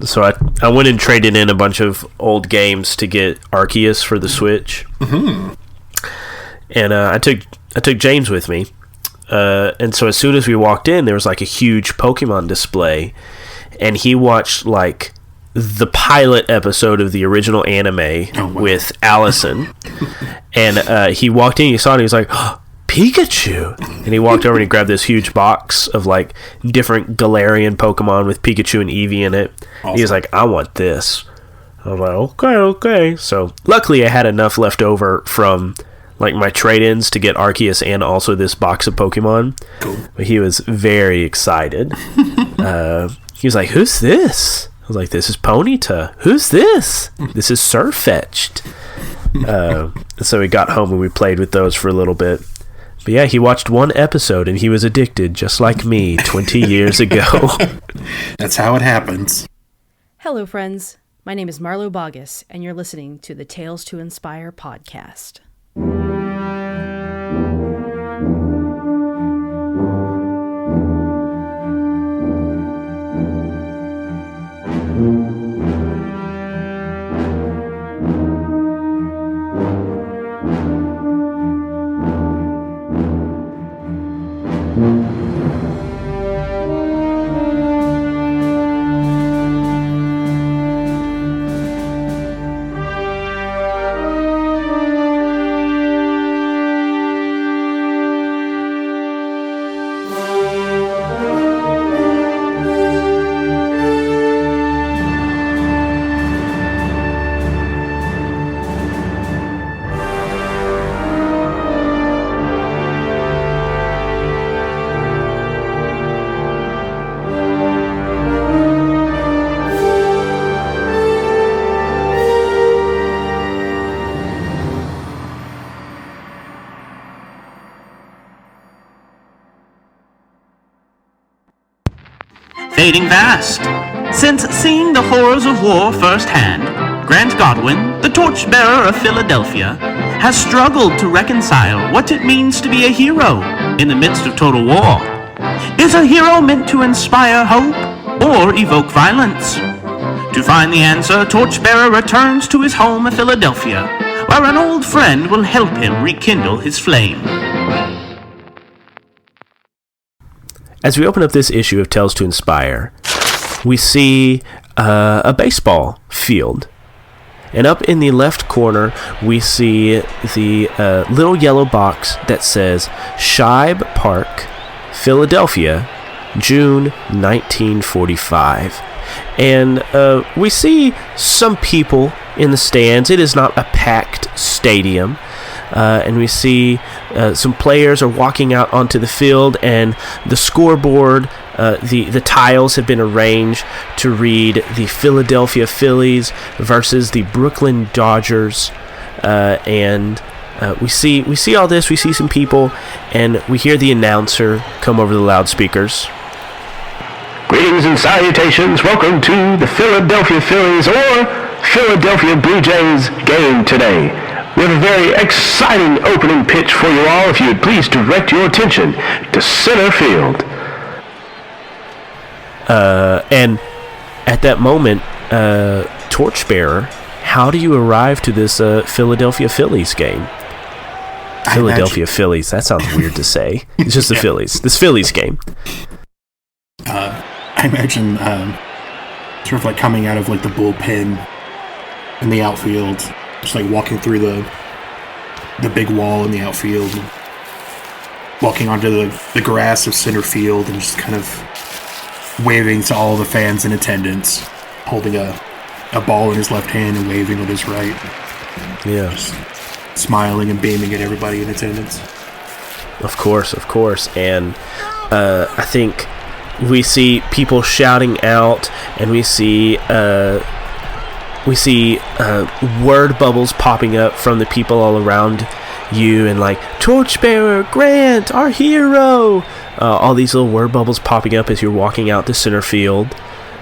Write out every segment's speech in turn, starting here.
So I went and traded in a bunch of old games to get Arceus for the Switch. Mm-hmm. And I took James with me. And so as soon as we walked in, there was like a huge Pokemon display, and he watched like the pilot episode of the original anime with Allison. And he walked in, he saw it, and he was like, oh, Pikachu! And he walked over and he grabbed this huge box of like different Galarian Pokemon with Pikachu and Eevee in it. Awesome. He was like, I want this. I was like, okay. So luckily I had enough left over from like my trade-ins to get Arceus and also this box of Pokemon. Cool. But he was very excited. He was like, who's this? I was like, this is Ponyta. Who's this? This is Sirfetch'd. So we got home and we played with those for a little bit. But yeah, he watched one episode and he was addicted, just like me 20 years ago. That's how it happens. Hello, friends. My name is Marlo Bogus, and you're listening to the Tales to Inspire podcast. Fading fast. Since seeing the horrors of war firsthand, Grant Godwin, the Torchbearer of Philadelphia, has struggled to reconcile what it means to be a hero in the midst of total war. Is a hero meant to inspire hope or evoke violence? To find the answer, Torchbearer returns to his home of Philadelphia, where an old friend will help him rekindle his flame. As we open up this issue of Tales to Inspire, we see a baseball field. And up in the left corner, we see the little yellow box that says Shibe Park, Philadelphia, June 1945. And we see some people in the stands. It is not a packed stadium. And we see some players are walking out onto the field, and the scoreboard, the tiles have been arranged to read the Philadelphia Phillies versus the Brooklyn Dodgers, and we see all this. We see some people, and we hear the announcer come over the loudspeakers. Greetings and salutations. Welcome to the Philadelphia Phillies or Philadelphia Blue Jays game today. We have a very exciting opening pitch for you all. If you would please direct your attention to center field. And at that moment, Torchbearer, how do you arrive to this Philadelphia Phillies game? Philadelphia Phillies, that sounds weird to say. It's just the Phillies. This Phillies game. I imagine sort of like coming out of like the bullpen in the outfield, just like walking through the big wall in the outfield, walking onto the grass of center field, and just kind of waving to all the fans in attendance, holding a ball in his left hand and waving with his right. Yeah. Just smiling and beaming at everybody in attendance. Of course. And I think we see people shouting out, and we see word bubbles popping up from the people all around you, and like, Torchbearer, Grant, our hero! All these little word bubbles popping up as you're walking out to center field.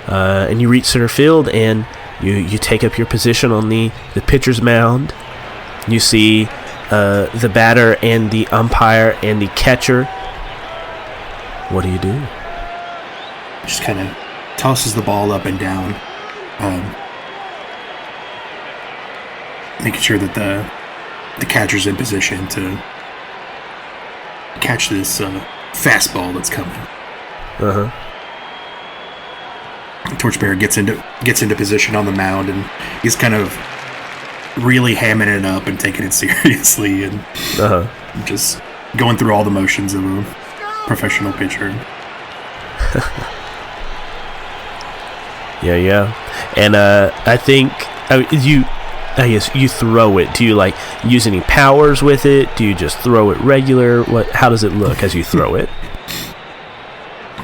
And you reach center field, and you take up your position on the pitcher's mound. You see the batter and the umpire and the catcher. What do you do? Just kind of tosses the ball up and down making sure that the catcher's in position to catch this fastball that's coming. Torchbearer gets into position on the mound, and he's kind of really hamming it up and taking it seriously, and just going through all the motions of a professional pitcher. Yeah. And I think you throw it. Do you like use any powers with it? Do you just throw it regular? How does it look as you throw it?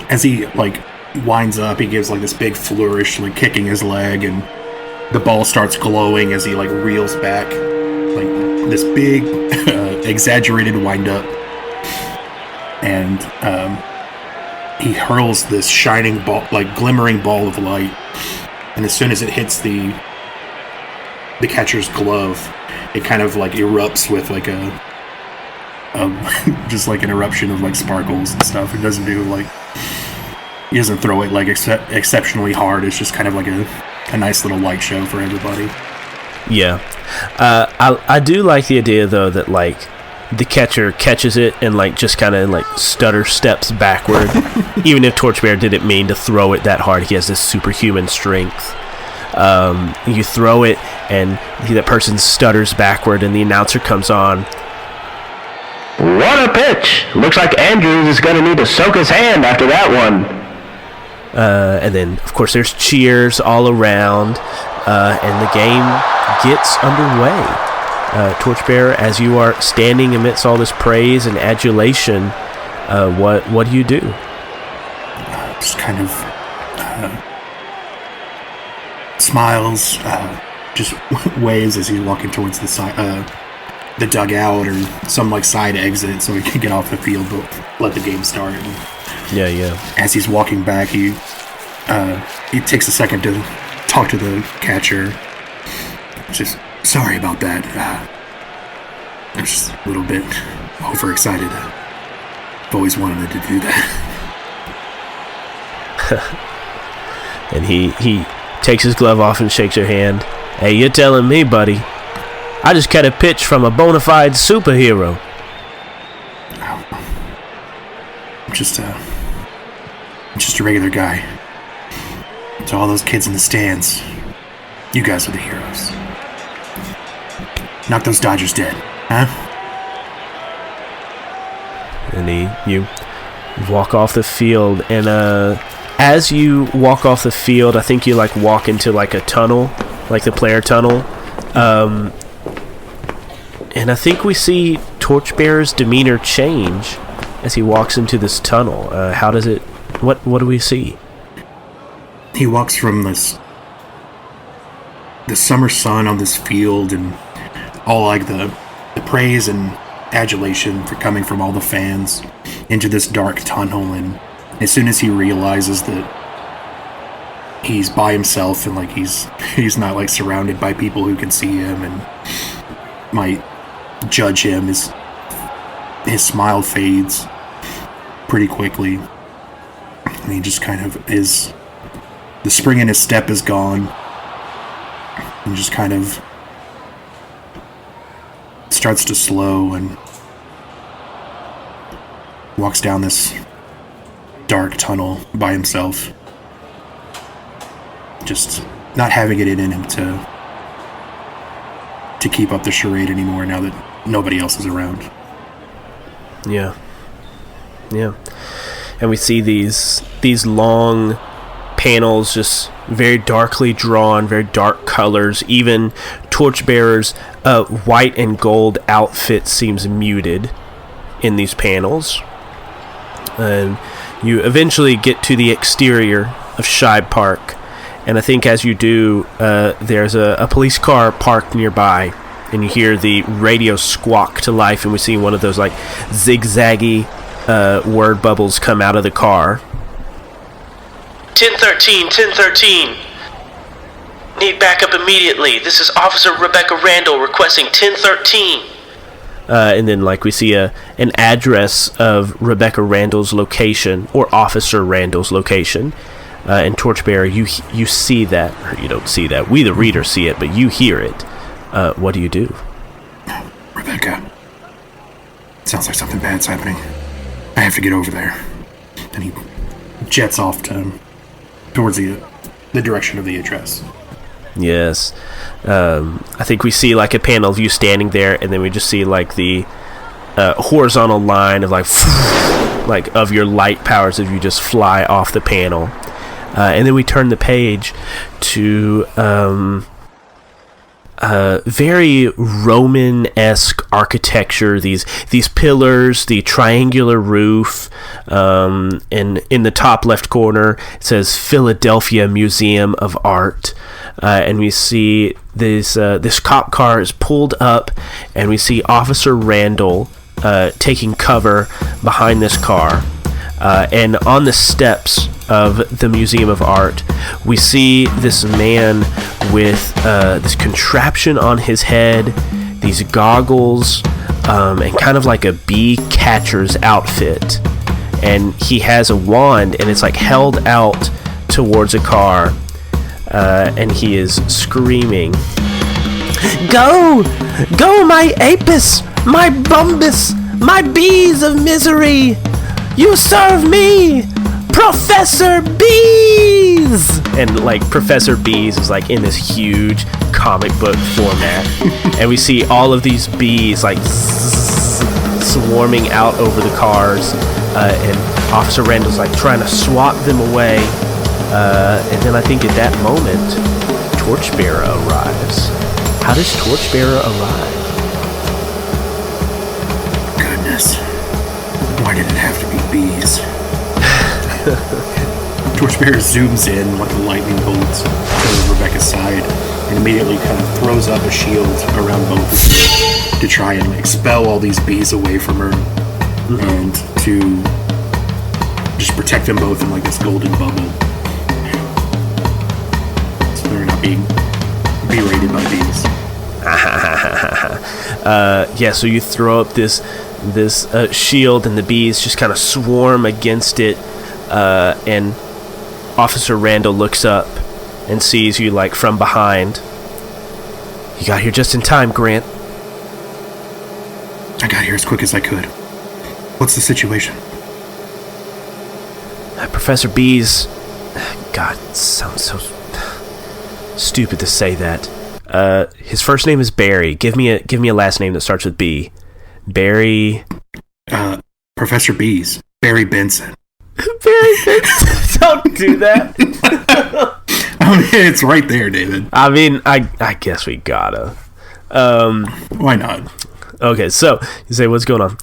As he winds up, he gives this big flourish, kicking his leg, and the ball starts glowing as he reels back, this big exaggerated wind up, and he hurls this shining ball, glimmering ball of light, and as soon as it hits the catcher's glove, it kind of erupts with just an eruption of sparkles and stuff. It doesn't do he doesn't throw it exceptionally hard. It's just kind of a nice little light show for everybody. Yeah. I do like the idea though that the catcher catches it and just kind of stutter steps backward. Even if Torchbearer didn't mean to throw it that hard, he has this superhuman strength. You throw it and that person stutters backward, and the announcer comes on. What a pitch! Looks like Andrews is going to need to soak his hand after that one. And then, of course, there's cheers all around, and the game gets underway. Torchbearer, as you are standing amidst all this praise and adulation, what do you do? Just kind of smiles, just waves as he's walking towards the side, the dugout or some side exit, so he can get off the field but let the game start. Yeah. As he's walking back, he takes a second to talk to the catcher. Just sorry about that. I'm just a little bit overexcited. I've always wanted to do that. And he takes his glove off and shakes your hand. Hey, you're telling me, buddy. I just got a pitch from a bona fide superhero. I'm just a regular guy. To all those kids in the stands, you guys are the heroes. Knock those Dodgers dead, huh? And you walk off the field, and as you walk off the field, I think you walk into a tunnel, the player tunnel, and I think we see Torchbearer's demeanor change as he walks into this tunnel. How does it? What do we see? He walks from the summer sun on this field, and all the praise and adulation for coming from all the fans, into this dark tunnel. And as soon as he realizes that he's by himself and he's not surrounded by people who can see him and might judge him, his smile fades pretty quickly, and he just kind of is. The spring in his step is gone, and just kind of starts to slow and walks down this dark tunnel by himself, just not having it in him to keep up the charade anymore now that nobody else is around. Yeah. And we see these long panels, just very darkly drawn, very dark colors. Even Torchbearer's white and gold outfit seems muted in these panels. And you eventually get to the exterior of Shibe Park, and I think as you do, there's a police car parked nearby, and you hear the radio squawk to life, and we see one of those zigzaggy word bubbles come out of the car. 1013. Need backup immediately. This is Officer Rebecca Randall requesting 1013. And then we see an address of Rebecca Randall's location, or Officer Randall's location. and Torchbearer, you see that, or you don't see that. We, the reader, see it, but you hear it. What do you do? Rebecca. Sounds like something bad's happening. I have to get over there. And he jets off towards the direction of the address. Yes. I think we see like a panel of you standing there, and then we just see like the horizontal line of like of your light powers as you just fly off the panel. And then we turn the page to very Roman-esque architecture. These pillars, the triangular roof, and in the top left corner it says Philadelphia Museum of Art. And we see this cop car is pulled up, and we see Officer Randall taking cover behind this car. And on the steps of the Museum of Art, we see this man with this contraption on his head, these goggles, and kind of like a bee catcher's outfit. And he has a wand, and it's like held out towards a car, and he is screaming, "Go! Go, my Apis! My Bumbus! My bees of misery! You serve me! Professor Bees!" And like Professor Bees is like in this huge comic book format. And we see all of these bees like swarming out over the cars. And Officer Randall's like trying to swat them away. And then I think at that moment, Torchbearer arrives. How does Torchbearer arrive? Goodness. Why did it have to be bees? Torchbearer zooms in like a lightning bolt to Rebecca's side and immediately kind of throws up a shield around both of them to try and expel all these bees away from her and to just protect them both in like this golden bubble. So they're not being berated by bees. Yeah, so you throw up this shield, and the bees just kind of swarm against it, and Officer Randall looks up and sees you like from behind. You got here just in time, Grant. I got here as quick as I could. What's the situation? Professor Bees, God, it sounds so stupid to say that. His first name is Barry. Give me a last name that starts with B. Barry. Professor Bees. Barry Benson. Barry Benson. Don't do that. I mean, it's right there, David. I mean, I guess we gotta. Why not? Okay, so you say, what's going on?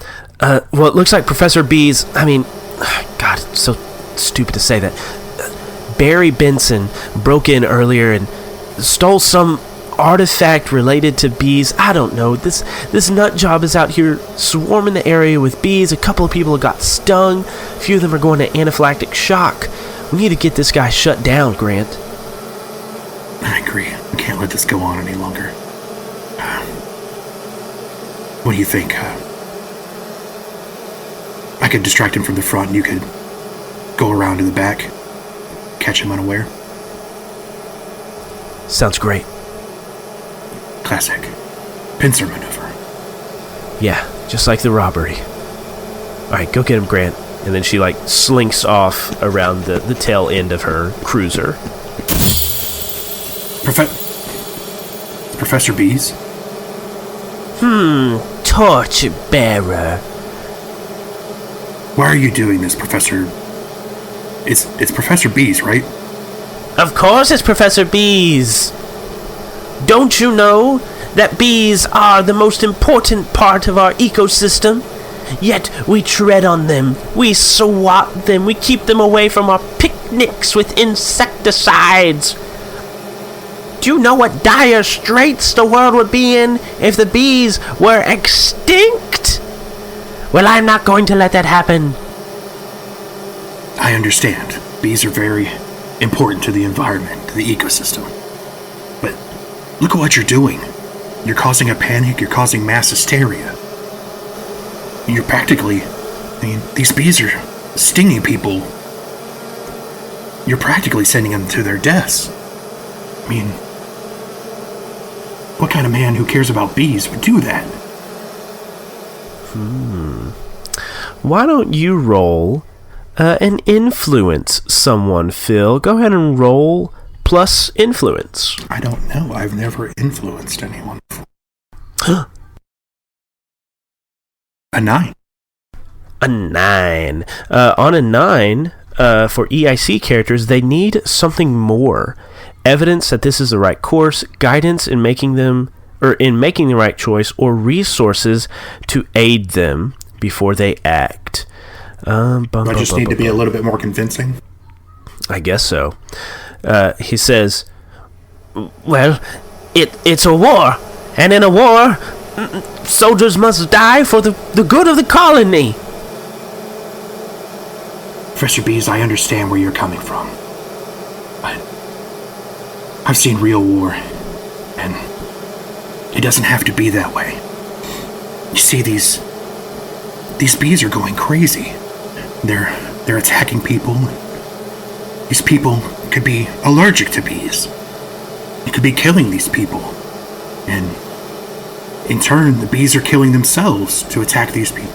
Well, it looks like Professor Bees. I mean, God, it's so stupid to say that. Barry Benson broke in earlier and stole some artifact related to bees. I don't know. This nut job is out here swarming the area with bees. A couple of people have got stung. A few of them are going to anaphylactic shock. We need to get this guy shut down, Grant. I agree. We can't let this go on any longer. What do you think? I could distract him from the front and you could go around to the back, catch him unaware. Sounds great. Classic pincer maneuver. Yeah, just like the robbery. Alright, go get him, Grant. And then she like slinks off around the tail end of her cruiser. Professor Bees? Torchbearer. Why are you doing this, Professor? It's Professor Bees, right? Of course it's Professor Bees. Don't you know that bees are the most important part of our ecosystem? Yet we tread on them, we swat them, we keep them away from our picnics with insecticides. Do you know what dire straits the world would be in if the bees were extinct? Well, I'm not going to let that happen. I understand. Bees are very important to the environment, to the ecosystem. But look at what you're doing. You're causing a panic, you're causing mass hysteria. You're practically... these bees are stinging people. you're practically sending them to their deaths. I mean, what kind of man who cares about bees would do that? Why don't you roll and influence someone, Phil? Go ahead and roll plus influence. I don't know. I've never influenced anyone before. A 9. A 9. On a 9, for EIC characters, they need something more. Evidence that this is the right course, guidance in making the right choice, or resources to aid them before they act. I just need to be a little bit more convincing. I guess so. He says, well, it's a war, and in a war, soldiers must die for the good of the colony. Professor Bees, I understand where you're coming from. But I've seen real war, and it doesn't have to be that way. You see, these bees are going crazy. They're attacking people. These people could be allergic to bees. It could be killing these people. And in turn, the bees are killing themselves to attack these people.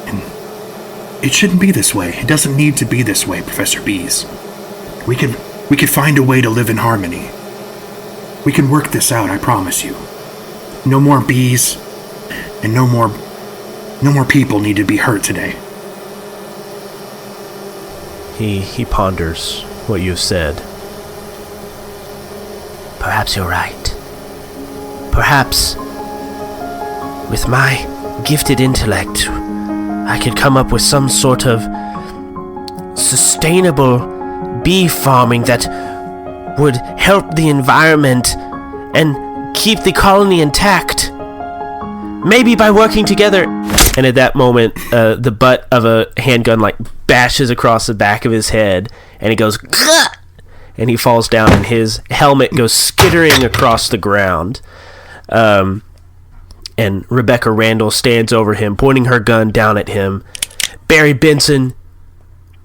And it shouldn't be this way. It doesn't need to be this way, Professor Bees. We could find a way to live in harmony. We can work this out, I promise you. No more bees, and no more people need to be hurt today. He ponders what you've said. Perhaps you're right. Perhaps, with my gifted intellect, I could come up with some sort of sustainable bee farming that would help the environment and keep the colony intact. Maybe by working together. And at that moment, the butt of a handgun bashes across the back of his head, and he goes, "Gah!" And he falls down, and his helmet goes skittering across the ground. And Rebecca Randall stands over him, pointing her gun down at him. Barry Benson,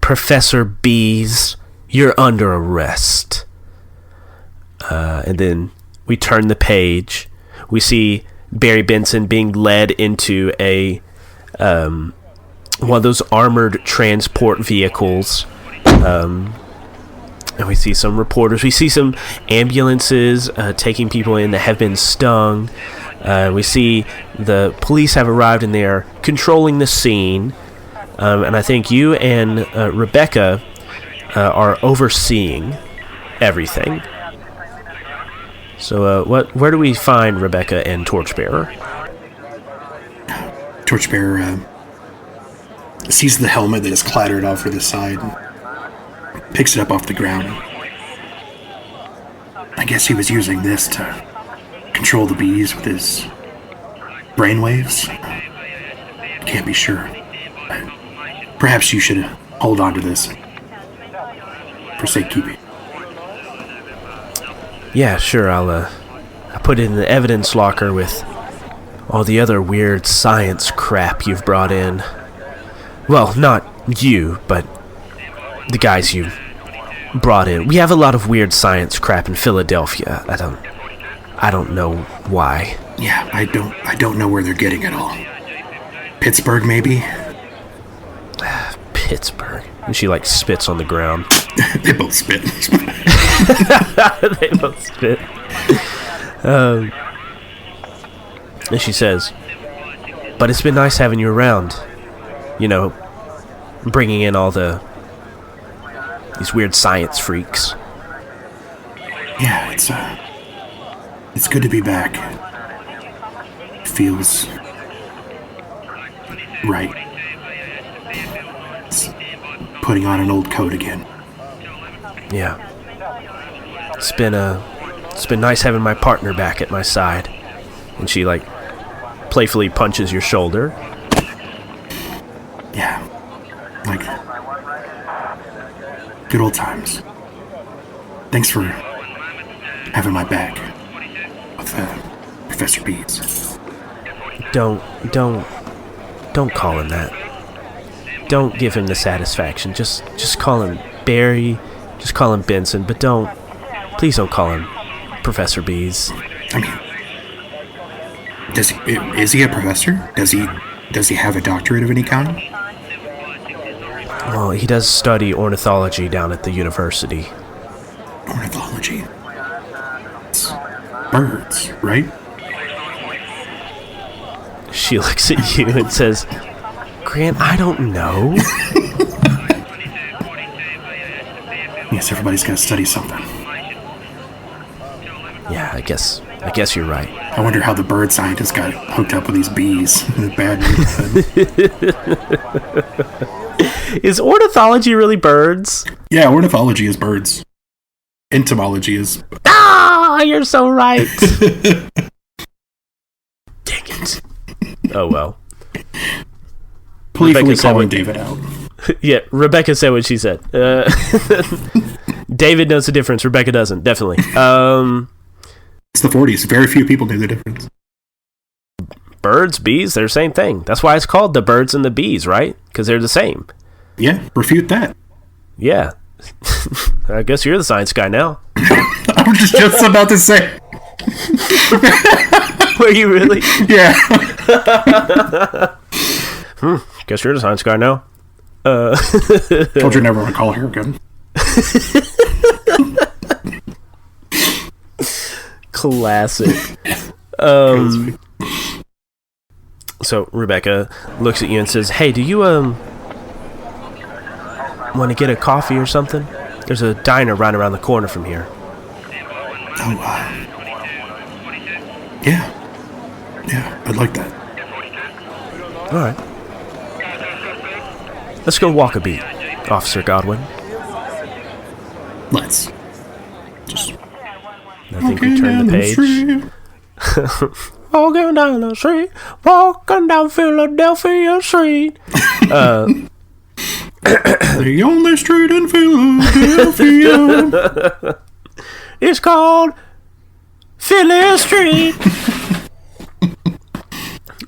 Professor Bees, you're under arrest. And then we turn the page. We see Barry Benson being led into one of those armored transport vehicles. And we see some reporters. We see some ambulances taking people in that have been stung. We see the police have arrived and they are controlling the scene. And I think you and Rebecca are overseeing everything. So where do we find Rebecca and Torchbearer? Torchbearer sees the helmet that is clattered off to the side and picks it up off the ground. I guess he was using this to control the bees with his brainwaves. Can't be sure. Perhaps you should hold on to this for safekeeping. Yeah, sure. I'll put it in the evidence locker with all the other weird science crap you've brought in. Well, not you, but the guys you brought in. We have a lot of weird science crap in Philadelphia. I don't know why. Yeah, I don't know where they're getting it all. Pittsburgh, maybe? Pittsburgh. And she spits on the ground. They both spit. They both spit. And she says, but it's been nice having you around. You know, bringing in all these weird science freaks. Yeah, it's good to be back. It feels right. It's putting on an old coat again. Yeah. It's been nice having my partner back at my side. And she playfully punches your shoulder. Yeah. Good old times. Thanks for having my back with Professor Bees. Don't call him that. Don't give him the satisfaction. Just call him Barry. Just call him Benson, but please don't call him Professor Bees. I mean, is he a professor? Does he have a doctorate of any kind? Well, he does study ornithology down at the university. Ornithology? It's birds, right? She looks at you and says, Grant, I don't know. Yes, everybody's got to study something. Yeah, I guess you're right. I wonder how the bird scientists got hooked up with these bees in the bad neighborhood. Is ornithology really birds? Yeah, ornithology is birds. Entomology is... Ah, you're so right. Dang it. Oh, well. Playfully calling David out. Yeah, Rebecca said what she said. David knows the difference. Rebecca doesn't, definitely. It's the 40s. Very few people knew the difference. Birds, bees, they're the same thing. That's why it's called the birds and the bees, right? Because they're the same. Yeah, refute that. Yeah. I guess you're the science guy now. I was just about to say. Were you really? Yeah. Guess you're the science guy now. Told you never want to call her again. Classic. So Rebecca looks at you and says, "Hey, do you want to get a coffee or something? There's a diner right around the corner from here." Oh, yeah. Yeah, I'd like that. All right. Let's go walk a beat, Officer Godwin. Let's. Just... I think we turn the page. Walking down the street, walking down Philadelphia Street. The only street in Philadelphia. It's called Philly Street.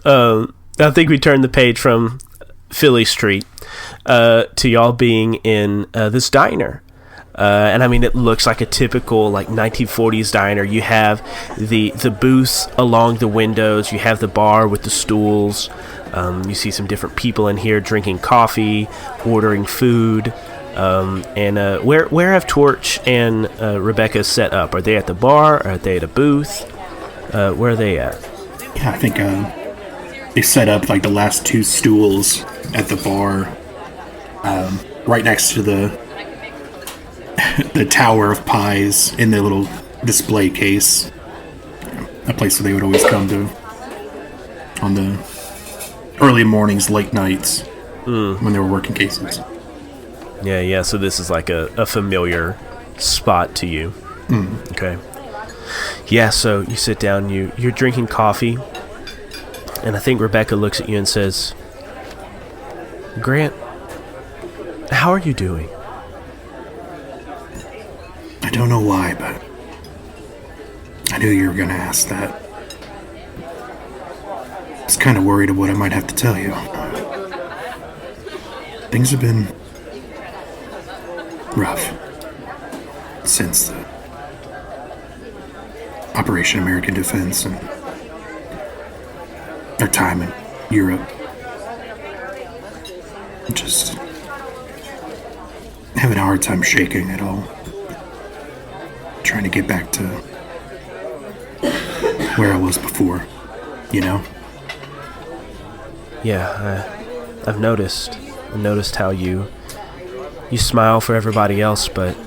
I think we turned the page from Philly Street to y'all being in this diner. And I mean, it looks like a typical like 1940s diner. You have the booths along the windows. You have the bar with the stools. You see some different people in here drinking coffee, ordering food. And where have Torch and Rebecca set up? Are they at the bar? Or are they at a booth? Where are they at? Yeah, I think they set up like the last two stools at the bar, right next to the tower of pies in their little display case. A place where they would always come to on the early mornings, late nights, when they were working cases. Yeah, so this is like a familiar spot to you. Okay. Yeah, so you sit down, you're drinking coffee, and I think Rebecca looks at you and says, "Grant, how are you doing?" I don't know why, but I knew you were going to ask that. I was kind of worried of what I might have to tell you. Things have been rough since the Operation American Defense and our time in Europe. I'm just having a hard time shaking it all. Trying to get back to where I was before, you know? Yeah, I've noticed. I've noticed how you smile for everybody else, but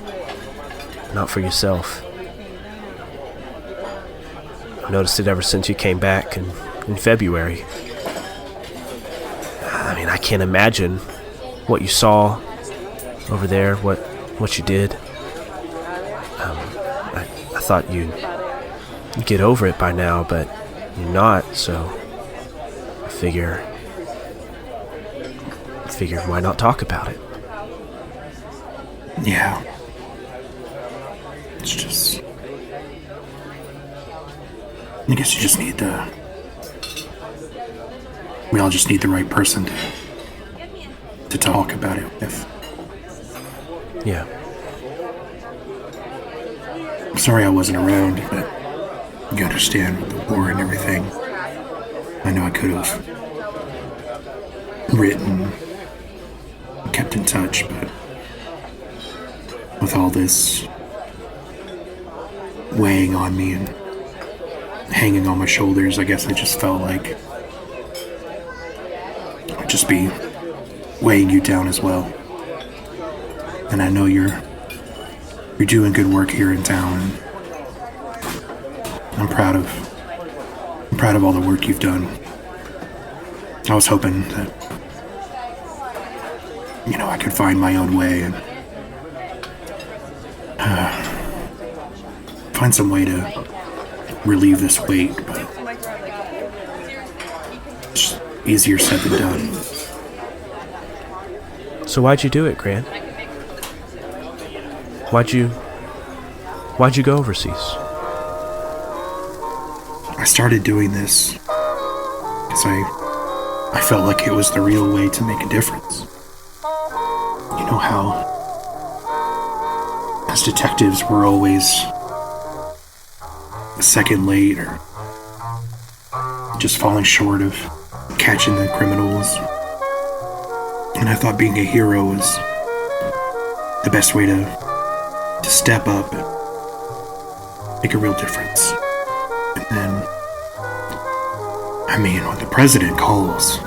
not for yourself. I've noticed it ever since you came back in February. I mean, I can't imagine what you saw over there, what you did. I thought you'd get over it by now, but you're not, so I figure why not talk about it? Yeah. It's just... I guess you just need we all just need the right person to talk about it with. Yeah. I'm sorry I wasn't around, but you understand with the war and everything. I know I could have written, kept in touch, but with all this weighing on me and hanging on my shoulders, I guess I just felt like I'd just be weighing you down as well. And I know you're doing good work here in town, and I'm proud of all the work you've done. I was hoping that, I could find my own way and find some way to relieve this weight, but it's easier said than done. So why'd you do it, Grant? Why'd you go overseas? I started doing this because I felt like it was the real way to make a difference. You know how, as detectives, we're always a second late or just falling short of catching the criminals. And I thought being a hero was the best way to step up and make a real difference. And then, when the president calls,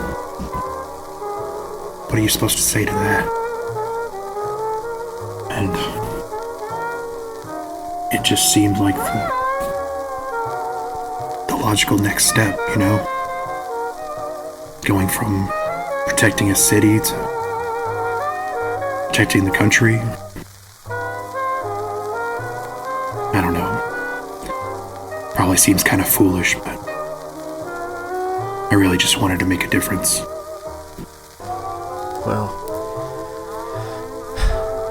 what are you supposed to say to that? And it just seemed like the logical next step, going from protecting a city to protecting the country. I don't know. Probably seems kind of foolish, but I really just wanted to make a difference. Well,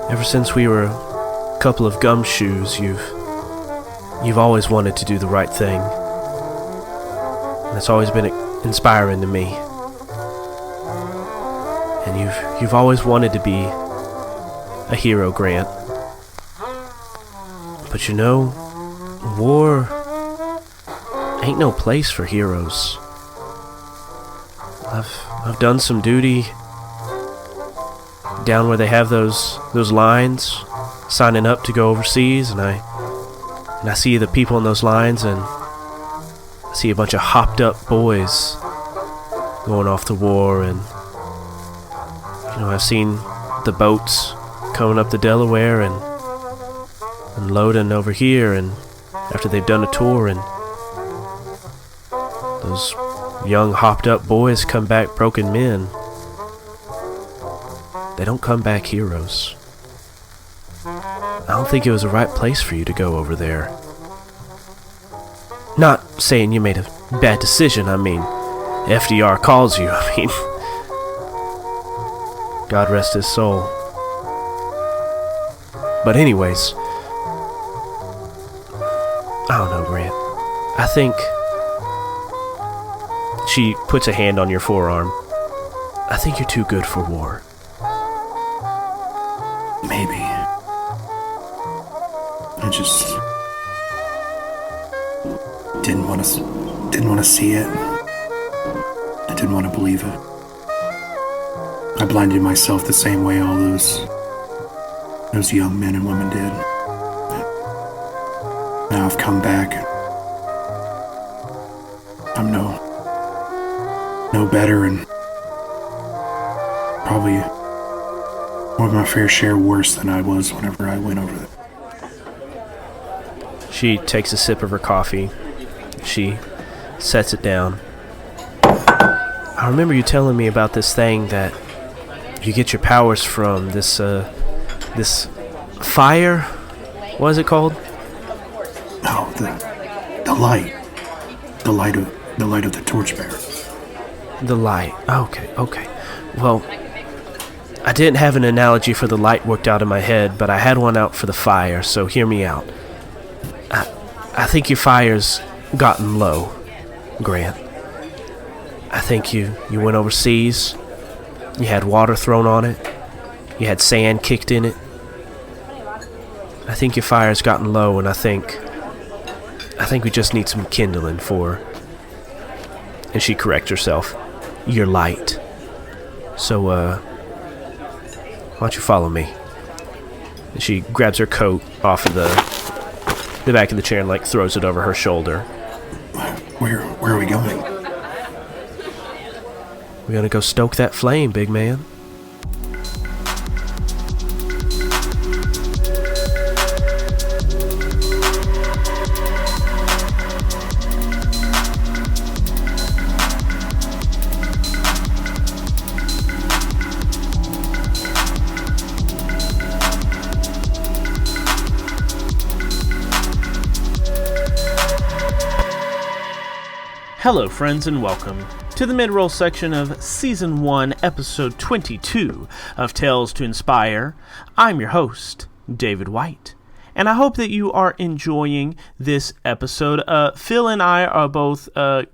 ever since we were a couple of gumshoes, you've always wanted to do the right thing. And it's always been inspiring to me. And you've always wanted to be a hero, Grant. But war ain't no place for heroes. I've done some duty down where they have those lines, signing up to go overseas, and I see the people in those lines, and I see a bunch of hopped up boys going off to war, and I've seen the boats coming up the Delaware and loading over here, and after they've done a tour, and those young hopped up boys come back broken men. They don't come back heroes. I don't think it was the right place for you to go over there. Not saying you made a bad decision, FDR calls you, God rest his soul. But anyways, I don't know, Grant. I think... She puts a hand on your forearm. I think you're too good for war. Maybe. I just didn't want to see it. I didn't want to believe it. I blinded myself the same way all those young men and women did. Now I've come back. I'm no better, and probably more of my fair share worse than I was whenever I went over there. She takes a sip of her coffee. She sets it down. I remember you telling me about this thing that you get your powers from, this fire? What is it called? Oh, the light. The light of the Torchbearer. The light. Okay. Well, I didn't have an analogy for the light worked out in my head, but I had one out for the fire, so hear me out. I think your fire's gotten low, Grant. I think you went overseas, you had water thrown on it, you had sand kicked in it, I think your fire's gotten low, and I think we just need some kindling for," and she corrects herself, "your light. So, why don't you follow me?" And she grabs her coat off of the back of the chair and, like, throws it over her shoulder. Where are we going? We're gonna go stoke that flame, big man. Hello, friends, and welcome to the mid-roll section of Season 1, Episode 22 of Tales to Inspire. I'm your host, David White, and I hope that you are enjoying this episode. Phil and I are both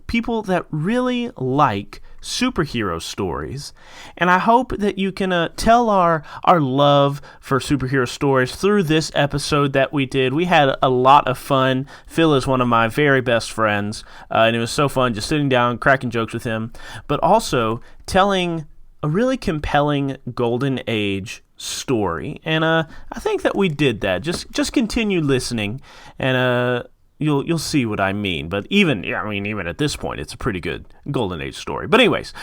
people that really like superhero stories, and I hope that you can tell our love for superhero stories through this episode that we did. We had a lot of fun. Phil is one of my very best friends, and it was so fun just sitting down, cracking jokes with him, but also telling a really compelling Golden Age story. And I think that we did that. Just continue listening, and You'll see what I mean, but even at this point, it's a pretty good Golden Age story. But anyways,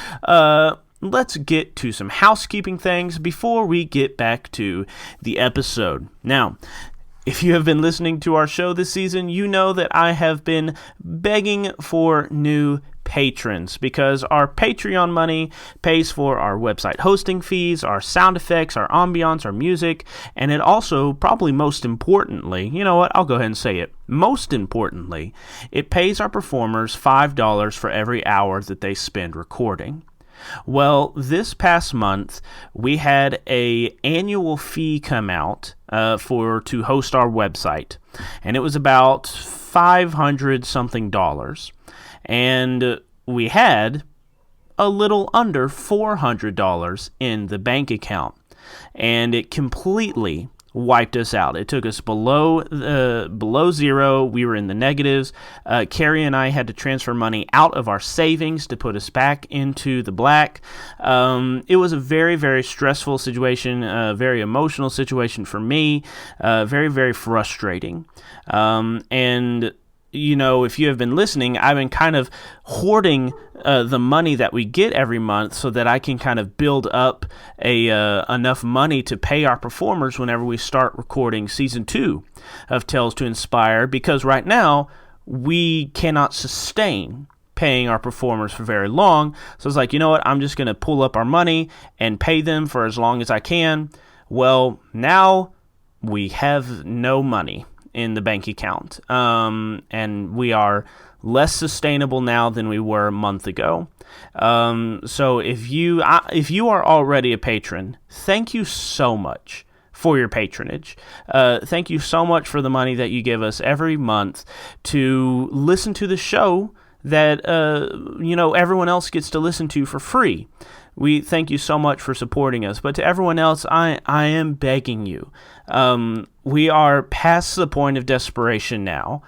let's get to some housekeeping things before we get back to the episode. Now, if you have been listening to our show this season, you know that I have been begging for new patrons because our Patreon money pays for our website hosting fees, our sound effects, our ambiance, our music, and it also, probably most importantly, you know what, I'll go ahead and say it, most importantly, it pays our performers $5 for every hour that they spend recording. Well, this past month, we had a annual fee come out to host our website, and it was about $500-something, and we had a little under $400 in the bank account, and it completely wiped us out. It took us below zero. We were in the negatives. Carrie and I had to transfer money out of our savings to put us back into the black. It was a very, very stressful situation, a very emotional situation for me, very, very frustrating. And you know, if you have been listening, I've been kind of hoarding the money that we get every month so that I can kind of build up enough money to pay our performers whenever we start recording Season 2 of Tales to Inspire, because right now we cannot sustain paying our performers for very long. So it's like, you know what, I'm just going to pull up our money and pay them for as long as I can. Well, now we have no money in the bank account, and we are less sustainable now than we were a month ago. So if you are already a patron, thank you so much for your patronage. Thank you so much for the money that you give us every month to listen to the show that everyone else gets to listen to for free. We thank you so much for supporting us. But to everyone else, I am begging you. We are past the point of desperation now.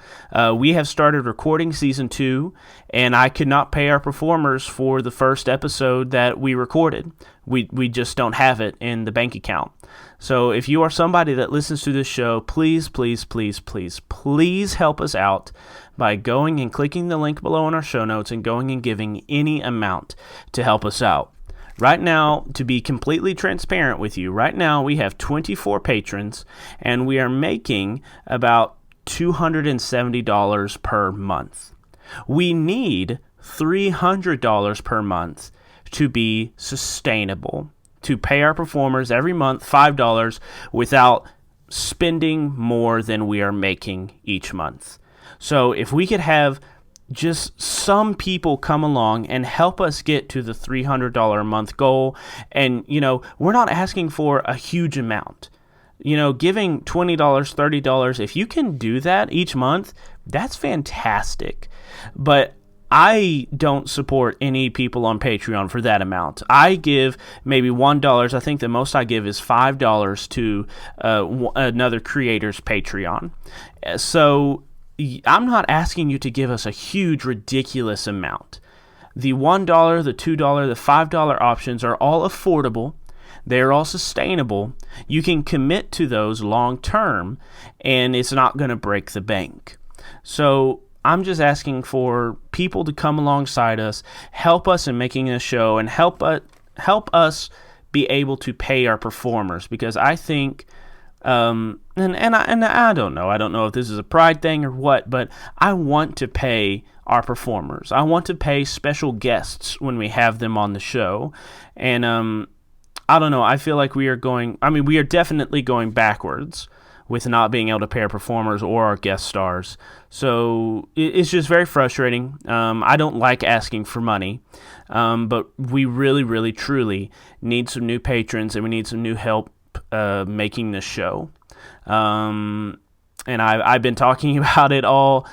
We have started recording Season 2, and I could not pay our performers for the first episode that we recorded. We just don't have it in the bank account. So if you are somebody that listens to this show, please, please, please, please, please help us out by going and clicking the link below in our show notes and going and giving any amount to help us out. Right now, to be completely transparent with you, right now we have 24 patrons, and we are making about $270 per month. We need $300 per month to be sustainable, to pay our performers every month $5 without spending more than we are making each month. So if we could have just some people come along and help us get to the $300 a month goal. And, we're not asking for a huge amount. Giving $20, $30, if you can do that each month, that's fantastic. But I don't support any people on Patreon for that amount. I give maybe $1. I think the most I give is $5 to another creator's Patreon. So I'm not asking you to give us a huge, ridiculous amount. The $1, the $2, the $5 options are all affordable. They're all sustainable. You can commit to those long term, and it's not going to break the bank. So I'm just asking for people to come alongside us, help us in making a show, and help us be able to pay our performers, because I think, and I don't know. I don't know if this is a pride thing or what, but I want to pay our performers. I want to pay special guests when we have them on the show, and I don't know. I feel like we are definitely going backwards with not being able to pay our performers or our guest stars. So it's just very frustrating. I don't like asking for money, but we really, really, truly need some new patrons, and we need some new help making this show. And I've been talking about it all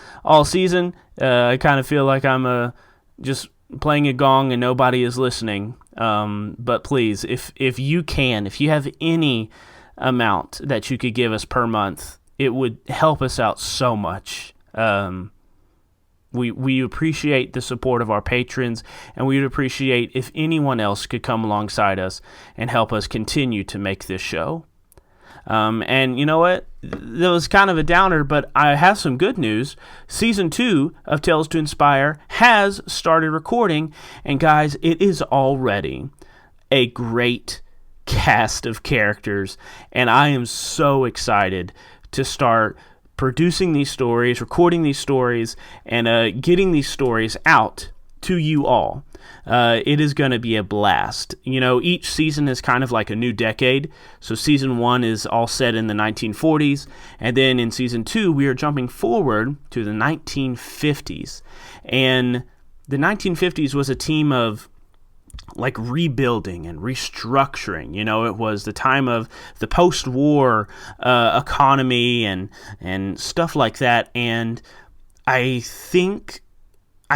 season. I kind of feel like I'm just playing a gong and nobody is listening. But please, if you have any amount that you could give us per month, it would help us out so much. We appreciate the support of our patrons, and we would appreciate if anyone else could come alongside us and help us continue to make this show. And you know what? That was kind of a downer, but I have some good news. Season 2 of Tales to Inspire has started recording, and guys, it is already a great cast of characters, and I am so excited to start producing these stories, recording these stories, and getting these stories out to you all. It is going to be a blast. You know, each season is kind of like a new decade. So season 1 is all set in the 1940s, and then in season 2 we are jumping forward to the 1950s. And the 1950s was a team of like rebuilding and restructuring. You know, it was the time of the post-war economy and stuff like that. And I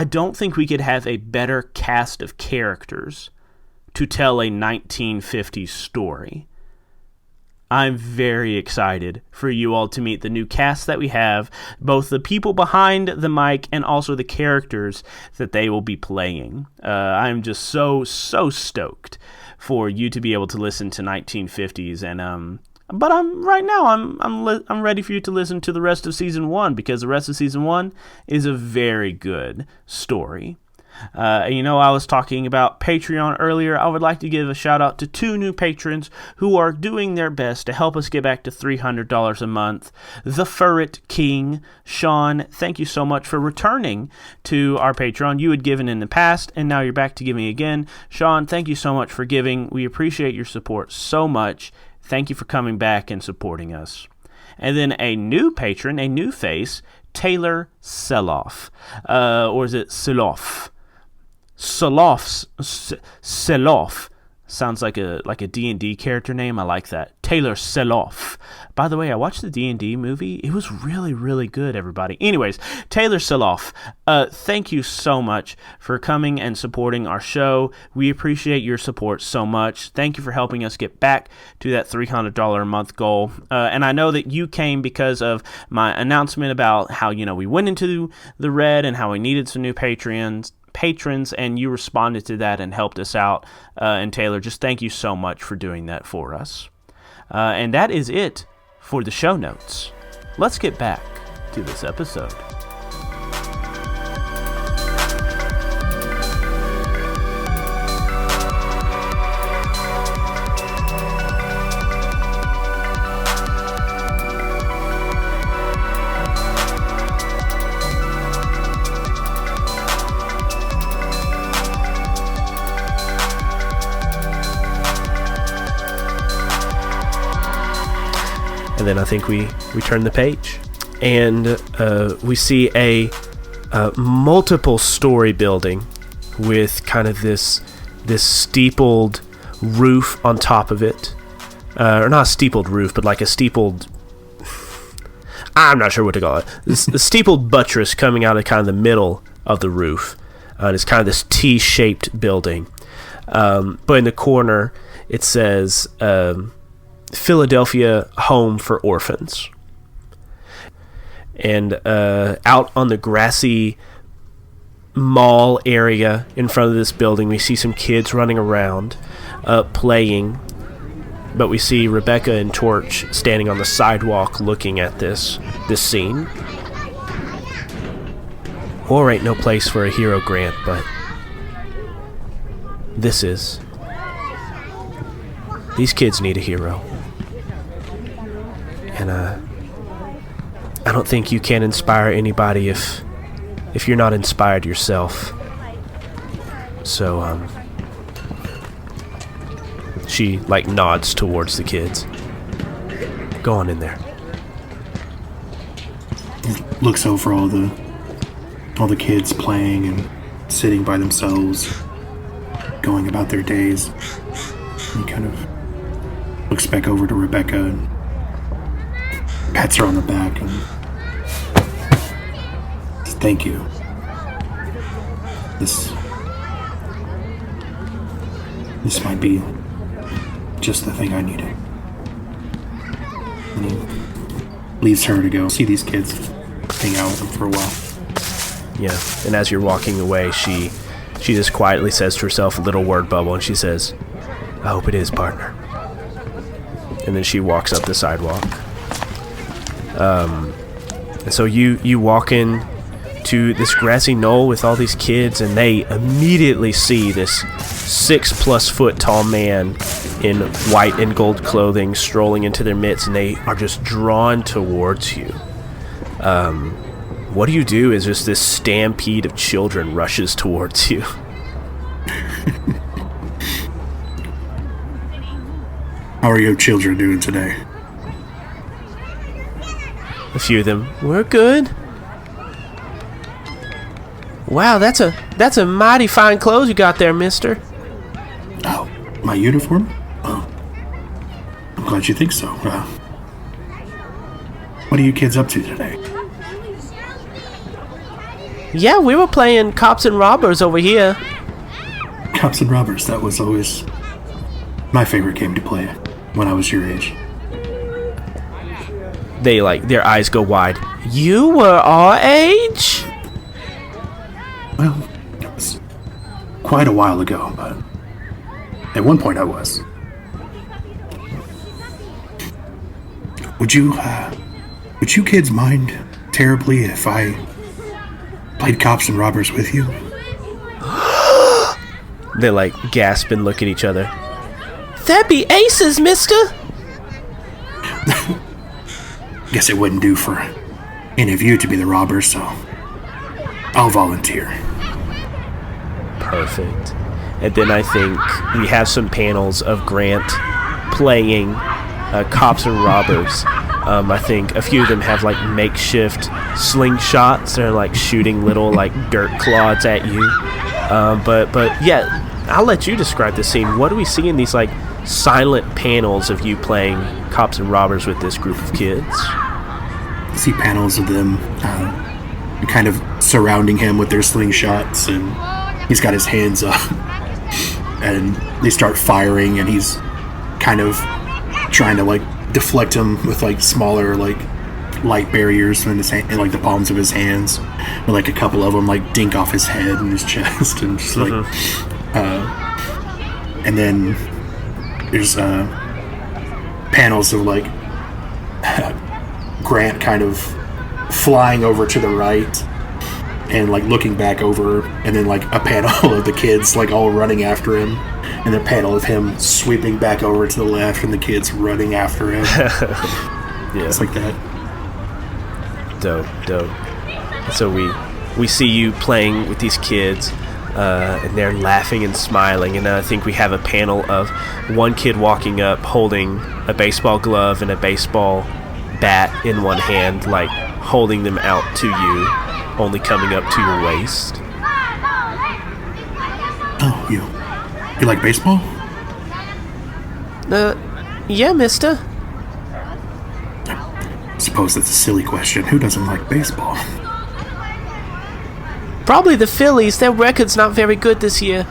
don't think we could have a better cast of characters to tell a 1950s story. I'm very excited for you all to meet the new cast that we have, both the people behind the mic and also the characters that they will be playing. I'm just so stoked for you to be able to listen to 1950s, and but I'm ready for you to listen to the rest of season 1, because the rest of season 1 is a very good story. You know, I was talking about Patreon earlier. I would like to give a shout out to 2 new patrons who are doing their best to help us get back to $300 a month. The Furret King, Sean, thank you so much for returning to our Patreon. You had given in the past, and now you're back to giving again. Sean, thank you so much for giving. We appreciate your support so much. Thank you for coming back and supporting us. And then a new patron, a new face, Taylor Seloff. Or is it Seloff? Seloff sounds like a D&D character name. I like that. Taylor Seloff. By the way, I watched the D&D movie. It was really, really good, everybody. Anyways, Taylor Seloff, thank you so much for coming and supporting our show. We appreciate your support so much. Thank you for helping us get back to that $300 a month goal. And I know that you came because of my announcement about how, you know, we went into the red and how we needed some new patrons, and you responded to that and helped us out. And Taylor, just thank you so much for doing that for us. And that is it for the show notes. Let's get back to this episode. And then I think we turn the page, and we see a multiple story building with kind of this steepled roof on top of it, or not a steepled roof, but like a steepled, I'm not sure what to call it. A steepled buttress coming out of kind of the middle of the roof. And it's kind of this T-shaped building. But in the corner, it says Philadelphia Home for Orphans. And out on the grassy mall area in front of this building, we see some kids running around, playing. But we see Rebecca and Torch standing on the sidewalk looking at this scene. War ain't no place for a hero, Grant, but this is. These kids need a hero. And I don't think you can inspire anybody if you're not inspired yourself. So she nods towards the kids. Go on in there. Looks over all the kids playing and sitting by themselves, going about their days. He kind of looks back over to Rebecca and pats her on the back and says, "Thank you. This might be just the thing I needed." And he leaves her to go see these kids, hang out with them for a while. Yeah, and as you're walking away, she just quietly says to herself a little word bubble, and she says, "I hope it is, partner." And then she walks up the sidewalk. And so you walk in to this grassy knoll with all these kids, and they immediately see this 6+ foot tall man in white and gold clothing strolling into their midst, and they are just drawn towards you. What you do is just this stampede of children rushes towards you. How are your children doing today? A few of them, "We're good." "Wow, that's a mighty fine clothes you got there, mister." "Oh, my uniform? Oh, I'm glad you think so. What are you kids up to today?" "Yeah, we were playing cops and robbers over here." Cops and robbers, that was always my favorite game to play when I was your age. They their eyes go wide. "You were our age?" Well, it was quite a while ago, but at one point I was. Would you kids mind terribly if I played cops and robbers with you? They gasp and look at each other. "That'd be aces, mister." Guess it wouldn't do for any of you to be the robbers, so I'll volunteer. Perfect. And then I think we have some panels of Grant playing cops and robbers. I think a few of them have makeshift slingshots. They're shooting little dirt clods at you. But yeah, I'll let you describe the scene. What do we see in these silent panels of you playing cops and robbers with this group of kids? You see panels of them kind of surrounding him with their slingshots, and he's got his hands up, and they start firing, and he's kind of trying to deflect them with smaller light barriers in his hand, in the palms of his hands, and a couple of them dink off his head and his chest, and just and then there's panels of Grant kind of flying over to the right and looking back over, and then a panel of the kids all running after him, and a panel of him sweeping back over to the left and the kids running after him. Yeah, it's like that. Dope. So we see you playing with these kids, and they're laughing and smiling, and I think we have a panel of one kid walking up holding a baseball glove and a baseball bat in one hand, holding them out to you, only coming up to your waist. "Oh, you like baseball?" Yeah, mister." I suppose that's a silly question. Who doesn't like baseball? Probably the Phillies. Their record's not very good this year.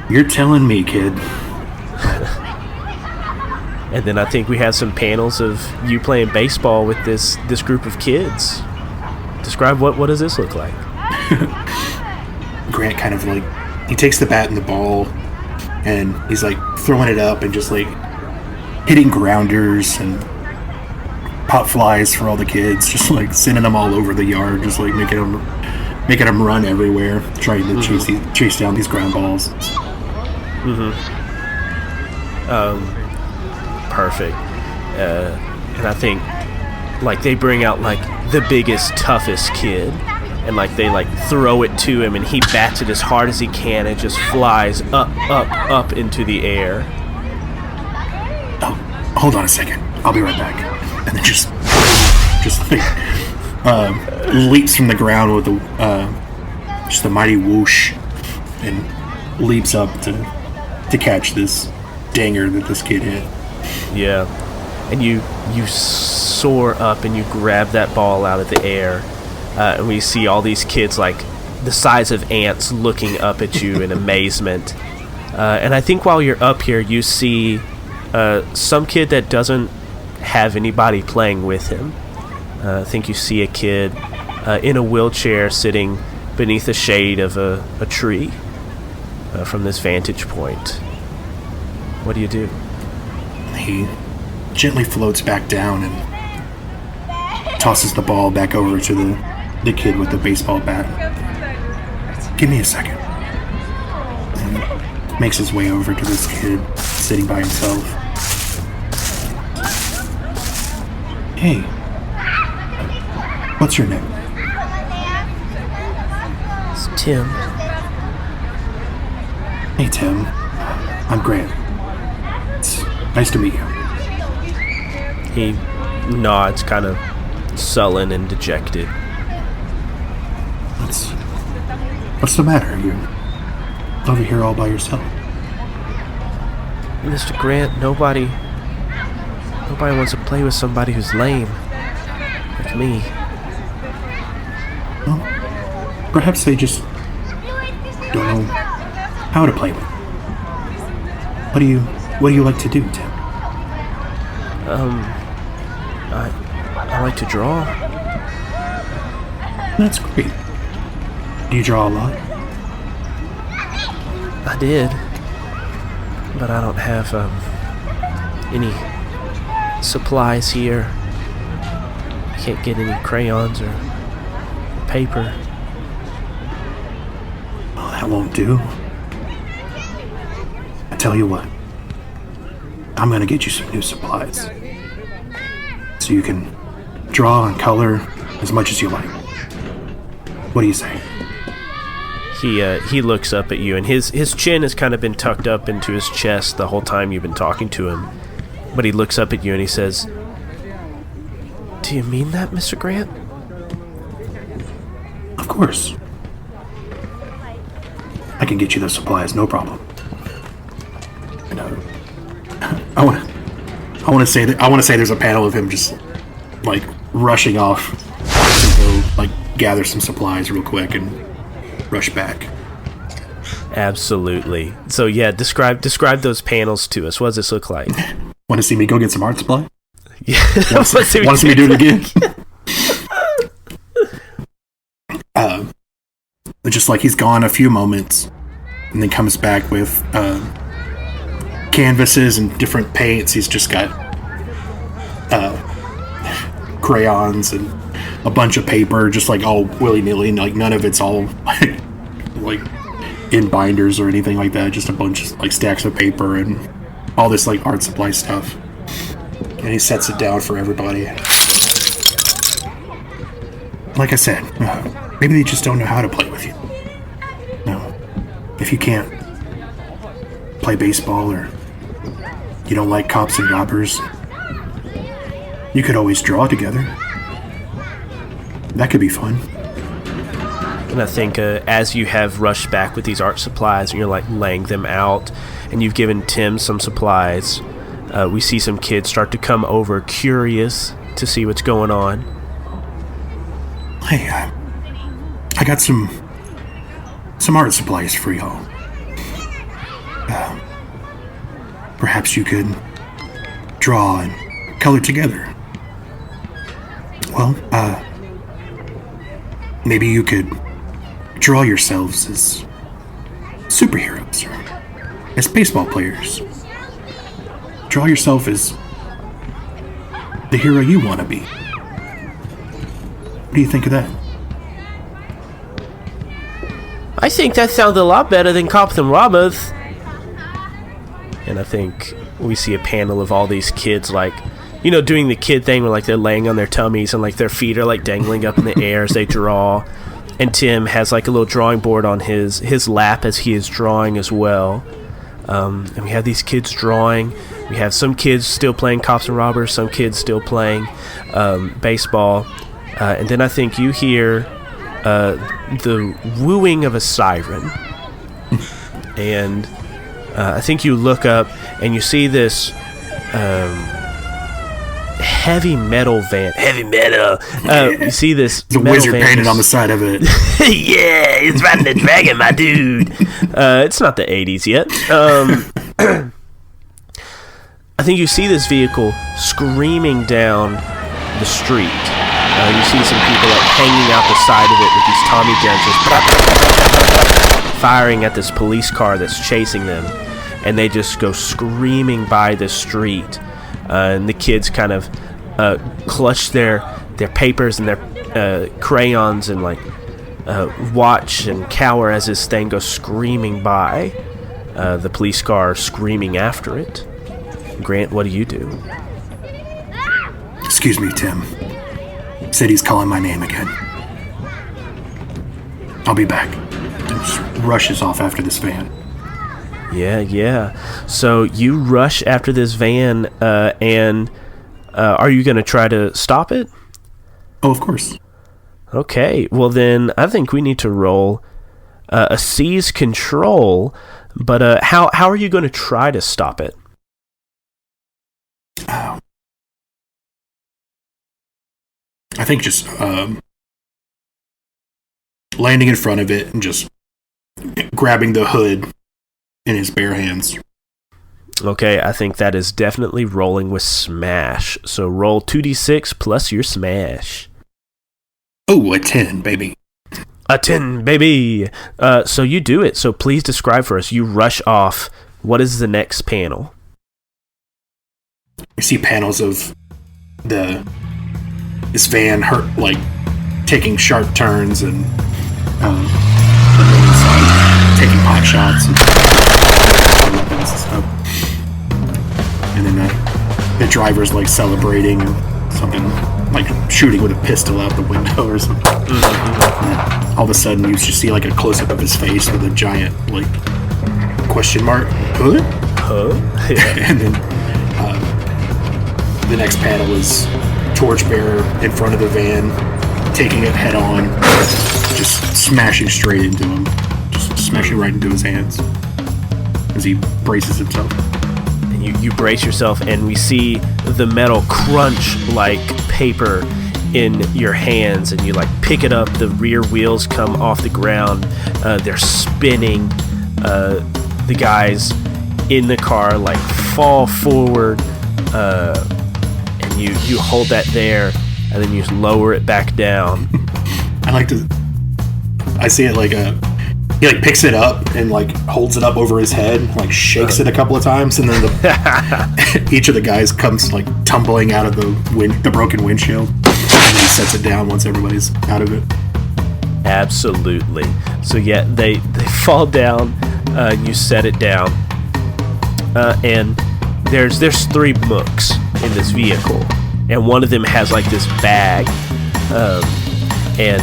You're telling me, kid. And then I think we have some panels of you playing baseball with this group of kids. Describe what does this look like? Grant kind of like, he takes the bat and the ball, and he's like throwing it up and just like hitting grounders and pop flies for all the kids, just like sending them all over the yard, just like making them run everywhere, trying to chase down these ground balls. Perfect. And I think like they bring out like the biggest, toughest kid, and like they like throw it to him, and he bats it as hard as he can. It just flies up into the air. Oh, hold on a second. I'll be right back. And then just like leaps from the ground with just a mighty whoosh, and leaps up to catch this dinger that this kid hit. Yeah. And you soar up and you grab that ball out of the air, and we see all these kids like the size of ants looking up at you in amazement. And I think while you're up here, you see some kid that doesn't have anybody playing with him. I think you see a kid in a wheelchair sitting beneath the shade of a tree from this vantage point. What do you do? He gently floats back down and tosses the ball back over to the kid with the baseball bat. Give me a second. And makes his way over to this kid sitting by himself. Hey, what's your name? It's Tim. Hey, Tim. I'm Grant. It's nice to meet you. He nods, kind of sullen and dejected. What's the matter? You're over here all by yourself. Mr. Grant, nobody wants to play with somebody who's lame, like me. Well, perhaps they just don't know how to play with. What do you like to do, Tim? I like to draw. That's great. Do you draw a lot? I did, but I don't have any supplies here. I can't get any crayons or paper. Well, that won't do. I tell you what, I'm gonna get you some new supplies, so you can draw and color as much as you like. What do you say? He looks up at you, and his chin has kind of been tucked up into his chest the whole time you've been talking to him. But he looks up at you and he says, "Do you mean that, Mr. Grant?" Of course. I can get you those supplies, no problem. And I want to say there's a panel of him just like rushing off to go like gather some supplies real quick and rush back. Absolutely. So yeah, describe those panels to us. What does this look like? Want to see me go get some art supply? Yeah. Want to see me do it again? Just like he's gone a few moments and then comes back with canvases and different paints. He's just got crayons and a bunch of paper, just like all willy-nilly, and like none of it's all like in binders or anything like that. Just a bunch of like stacks of paper and all this like art supply stuff. And he sets it down for everybody. Like I said, maybe they just don't know how to play with you. No, if you can't play baseball or you don't like cops and robbers, you could always draw together. That could be fun. And I think as you have rushed back with these art supplies and you're like laying them out and you've given Tim some supplies, we see some kids start to come over curious to see what's going on. Hey, I got some some art supplies for y'all. Perhaps you could draw and color together. Well, maybe you could draw yourselves as superheroes or as baseball players. Draw yourself as the hero you want to be. What do you think of that? I think that sounds a lot better than Cops and Robbers. And I think we see a panel of all these kids, like, you know, doing the kid thing where, like, they're laying on their tummies and, like, their feet are, like, dangling up in the air as they draw. And Tim has, like, a little drawing board on his lap as he is drawing as well. And we have these kids drawing. We have some kids still playing Cops and Robbers, some kids still playing baseball. And then I think you hear the wooing of a siren. And I think you look up and you see this heavy metal van. Heavy metal. You see this the metal wizard van painted on the side of it. Yeah, it's riding a dragon, my dude. It's not the 80s yet. I think you see this vehicle screaming down the street. You see some people, like, hanging out the side of it with these Tommy guns, just firing at this police car that's chasing them, and they just go screaming by the street. And the kids kind of clutch their papers and their crayons and, like, watch and cower as this thing goes screaming by. The police car screaming after it. Grant, what do you do? Excuse me, Tim. Said he's calling my name again. I'll be back. Just rushes off after this van. Yeah. So you rush after this van, and are you going to try to stop it? Oh, of course. Okay, well then I think we need to roll a seize control, but how are you going to try to stop it? I think just landing in front of it and just grabbing the hood in his bare hands. Okay, I think that is definitely rolling with smash. So roll 2d6 plus your smash. Oh, a 10, baby. A 10, baby. So you do it. So please describe for us. You rush off. What is the next panel? You see panels of this van taking sharp turns and taking pot shots and weapons and stuff. And then the driver's like celebrating or something, like shooting with a pistol out the window or something. Mm-hmm. All of a sudden you just see like a close-up of his face with a giant like question mark. Huh? And then the next panel is Torchbearer in front of the van, taking it head on, just smashing straight into him, just smashing right into his hands as he braces himself. And you brace yourself, and we see the metal crunch like paper in your hands, and you like pick it up. The rear wheels come off the ground. They're spinning. The guys in the car like fall forward. And you hold that there, and then you lower it back down. I see it like he like picks it up and like holds it up over his head, like shakes it a couple of times, and then each of the guys comes like tumbling out of the broken windshield, and then he sets it down once everybody's out of it. Absolutely. So yeah, they fall down. You set it down, and there's 3 mooks in this vehicle, and one of them has like this bag, and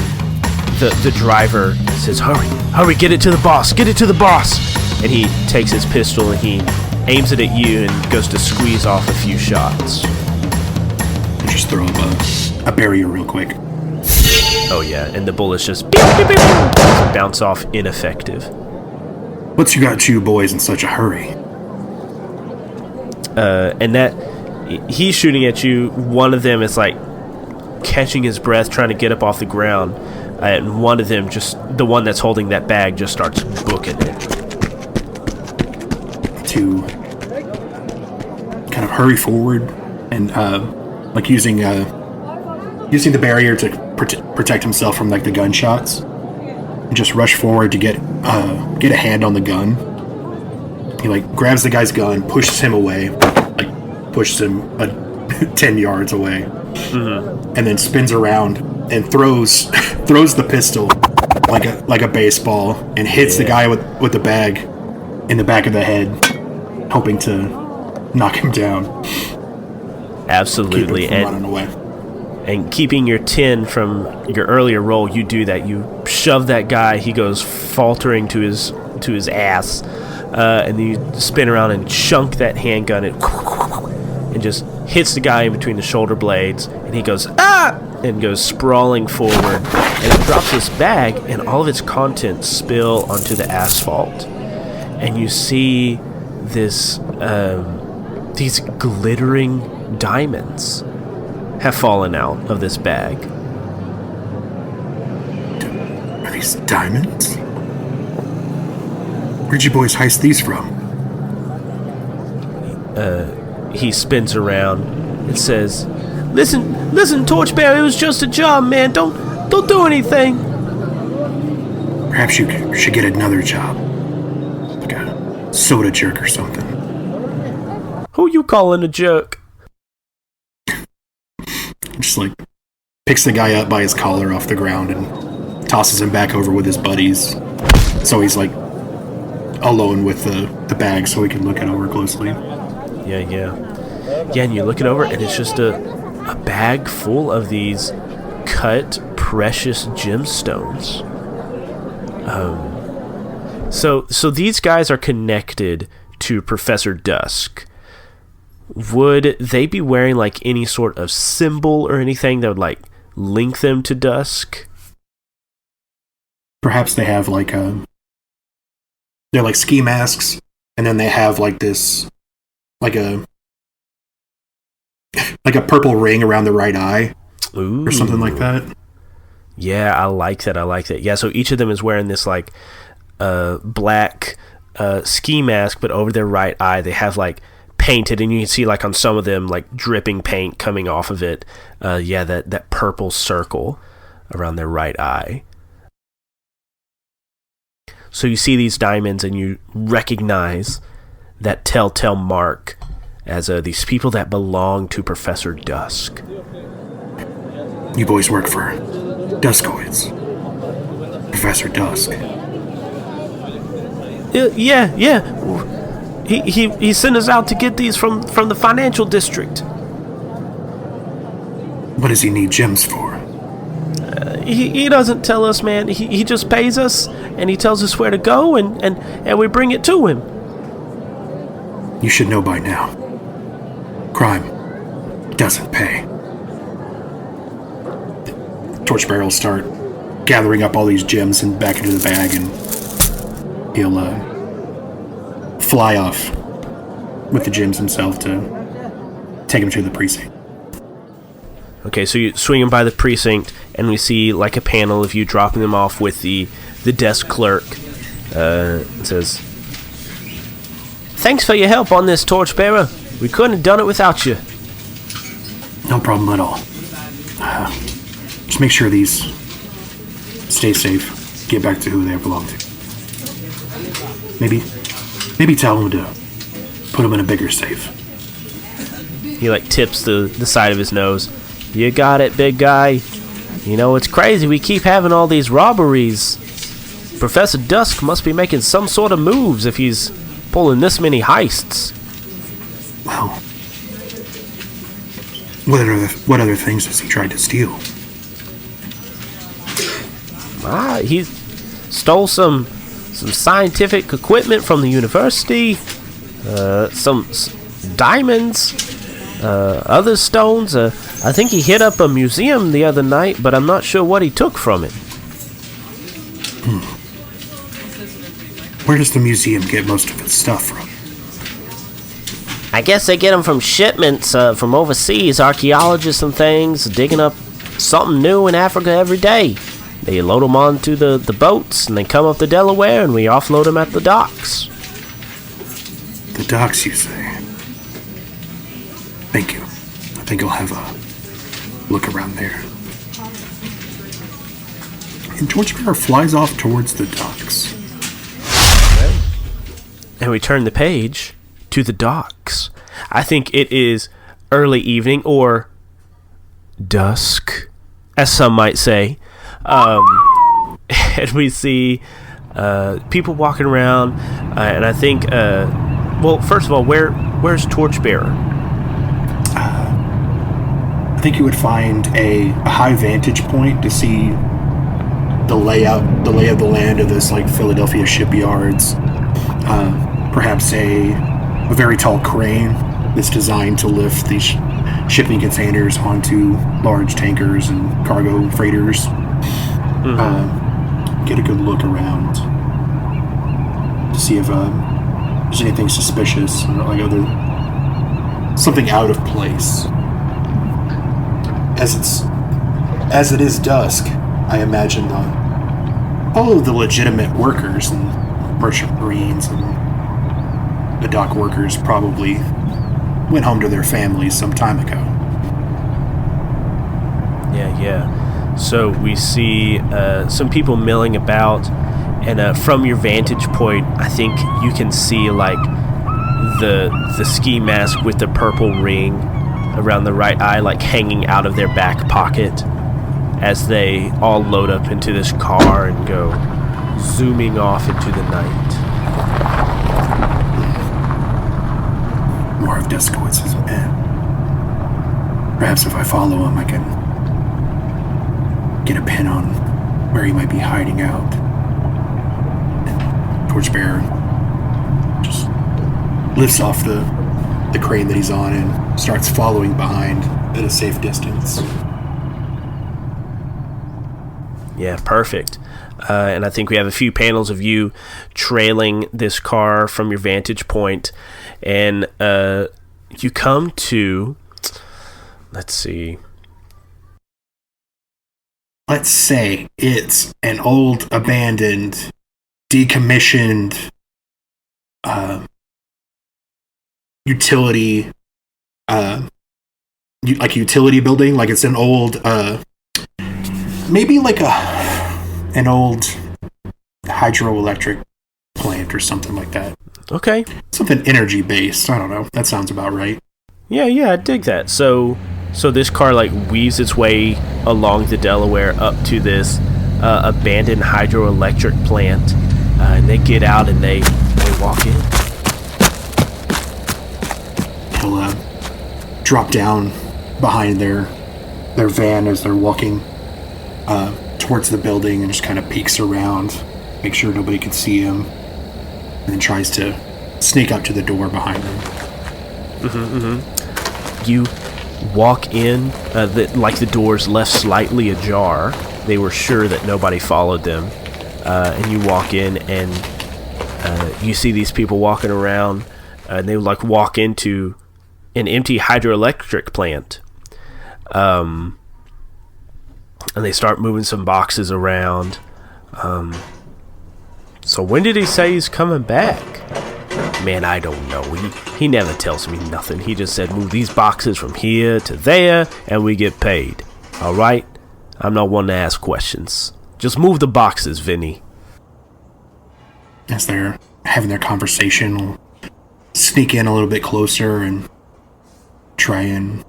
the driver says, hurry, get it to the boss, and he takes his pistol and he aims it at you and goes to squeeze off a few shots. Just throw up a barrier real quick. Oh yeah, and the bullets just bounce off ineffective. What's you got you boys in such a hurry? And that he's shooting at you. One of them is like catching his breath, trying to get up off the ground. and one of them, just the one that's holding that bag, just starts booking it. To kind of hurry forward and like using the barrier to protect himself from like the gunshots, and just rush forward to get a hand on the gun. He like grabs the guy's gun, pushes him away, like pushes him 10 yards away, and then spins around and throws the pistol like a baseball and hits the guy with the bag in the back of the head, hoping to knock him down. Absolutely. Keep him from running away. And keeping your 10 from your earlier roll, you do that. You shove that guy. He goes faltering to his ass, and then you spin around and chunk that handgun and just hits the guy in between the shoulder blades. And he goes, ah! And goes sprawling forward. And it drops this bag, and all of its contents spill onto the asphalt. And you see these glittering diamonds have fallen out of this bag. Are these diamonds? Where'd you boys heist these from? He spins around and says, Listen, Torchbearer, it was just a job, man. Don't do anything. Perhaps you should get another job. Like a soda jerk or something. Who you calling a jerk? Just like picks the guy up by his collar off the ground and tosses him back over with his buddies. So he's like alone with the bag so he can look it over closely. Yeah, and you look it over and it's just a bag full of these cut precious gemstones. So these guys are connected to Professor Dusk. Would they be wearing like any sort of symbol or anything that would like link them to Dusk? Perhaps they have like they're like ski masks, and then they have like this like a purple ring around the right eye. Ooh. Or something like that. Yeah, I like that. Yeah, so each of them is wearing this like black ski mask, but over their right eye they have like painted, and you can see like on some of them like dripping paint coming off of it. That purple circle around their right eye. So you see these diamonds and you recognize that telltale mark as these people that belong to Professor Dusk. You boys work for Duskoids. Professor Dusk. Yeah. He sent us out to get these from the financial district. What does he need gems for? He doesn't tell us, man. He just pays us, and he tells us where to go, and we bring it to him. You should know by now. Crime doesn't pay. The Torchbearer will start gathering up all these gems and back into the bag, and he'll fly off with the gems himself to take him to the precinct. Okay, so you swing him by the precinct, and we see like a panel of you dropping them off with the desk clerk. It says, "Thanks for your help on this, Torchbearer. We couldn't have done it without you." No problem at all. Just make sure these stay safe. Get back to who they belong to. Maybe tell them to put them in a bigger safe. He like tips the side of his nose. "You got it, big guy. You know, it's crazy we keep having all these robberies. Professor Dusk must be making some sort of moves if he's pulling this many heists." Well, what other things has he tried to steal? He stole some scientific equipment from the university, some diamonds, other stones. I think he hit up a museum the other night, but I'm not sure what he took from it. Where does the museum get most of its stuff from? I guess they get them from shipments from overseas, archaeologists and things, digging up something new in Africa every day. They load them onto the boats, and they come up the Delaware, and we offload them at the docks. The docks, you say? Thank you. I think I'll have a look around there. And Torchbearer flies off towards the docks. And we turn the page to the docks. I think it is early evening, or dusk, as some might say. And we see people walking around, and I think, well, first of all, where's Torchbearer? I think you would find a high vantage point to see the lay of the land of this, like, Philadelphia shipyards. Perhaps a very tall crane that's designed to lift these shipping containers onto large tankers and cargo freighters. Get a good look around to see if there's anything suspicious or like something out of place. As it is dusk, I imagine all of the legitimate workers and merchant marines and the dock workers probably went home to their families some time ago. Yeah. So we see some people milling about, and from your vantage point, I think you can see like the ski mask with the purple ring around the right eye, like hanging out of their back pocket, as they all load up into this car and go zooming off into the night. More of Deskowitz's men. Perhaps if I follow him, I can get a pin on where he might be hiding out. And Torchbearer just lifts off the crane that he's on and starts following behind at a safe distance. Yeah, perfect. And I think we have a few panels of you trailing this car from your vantage point, and you come to, let's say it's an old, abandoned, decommissioned utility utility building. Like it's an old maybe like an old hydroelectric plant or something like that. Okay. Something energy based. I don't know. That sounds about right. Yeah, I dig that. So this car like weaves its way along the Delaware up to this abandoned hydroelectric plant, and they get out and they walk in. He'll drop down behind their van as they're walking towards the building and just kind of peeks around, make sure nobody can see him, and then tries to sneak up to the door behind them. You walk in, the door's left slightly ajar. They were sure that nobody followed them, and you walk in and you see these people walking around, and they like walk into an empty hydroelectric plant, and they start moving some boxes around. So when did he say he's coming back? Man, I don't know. He never tells me nothing. He just said move these boxes from here to there and we get paid. Alright? I'm not one to ask questions. Just move the boxes, Vinny. As they're having their conversation, we'll sneak in a little bit closer and try and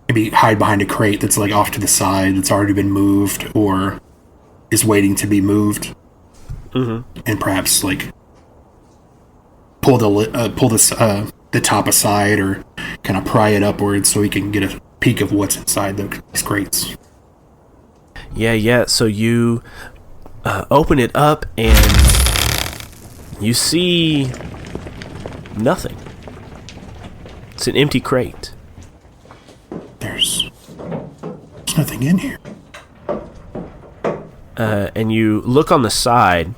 maybe hide behind a crate that's like off to the side that's already been moved or is waiting to be moved. And perhaps like pull the top aside or kind of pry it upwards so we can get a peek of what's inside these crates. Yeah. So you open it up and you see nothing. It's an empty crate. There's nothing in here. And you look on the side,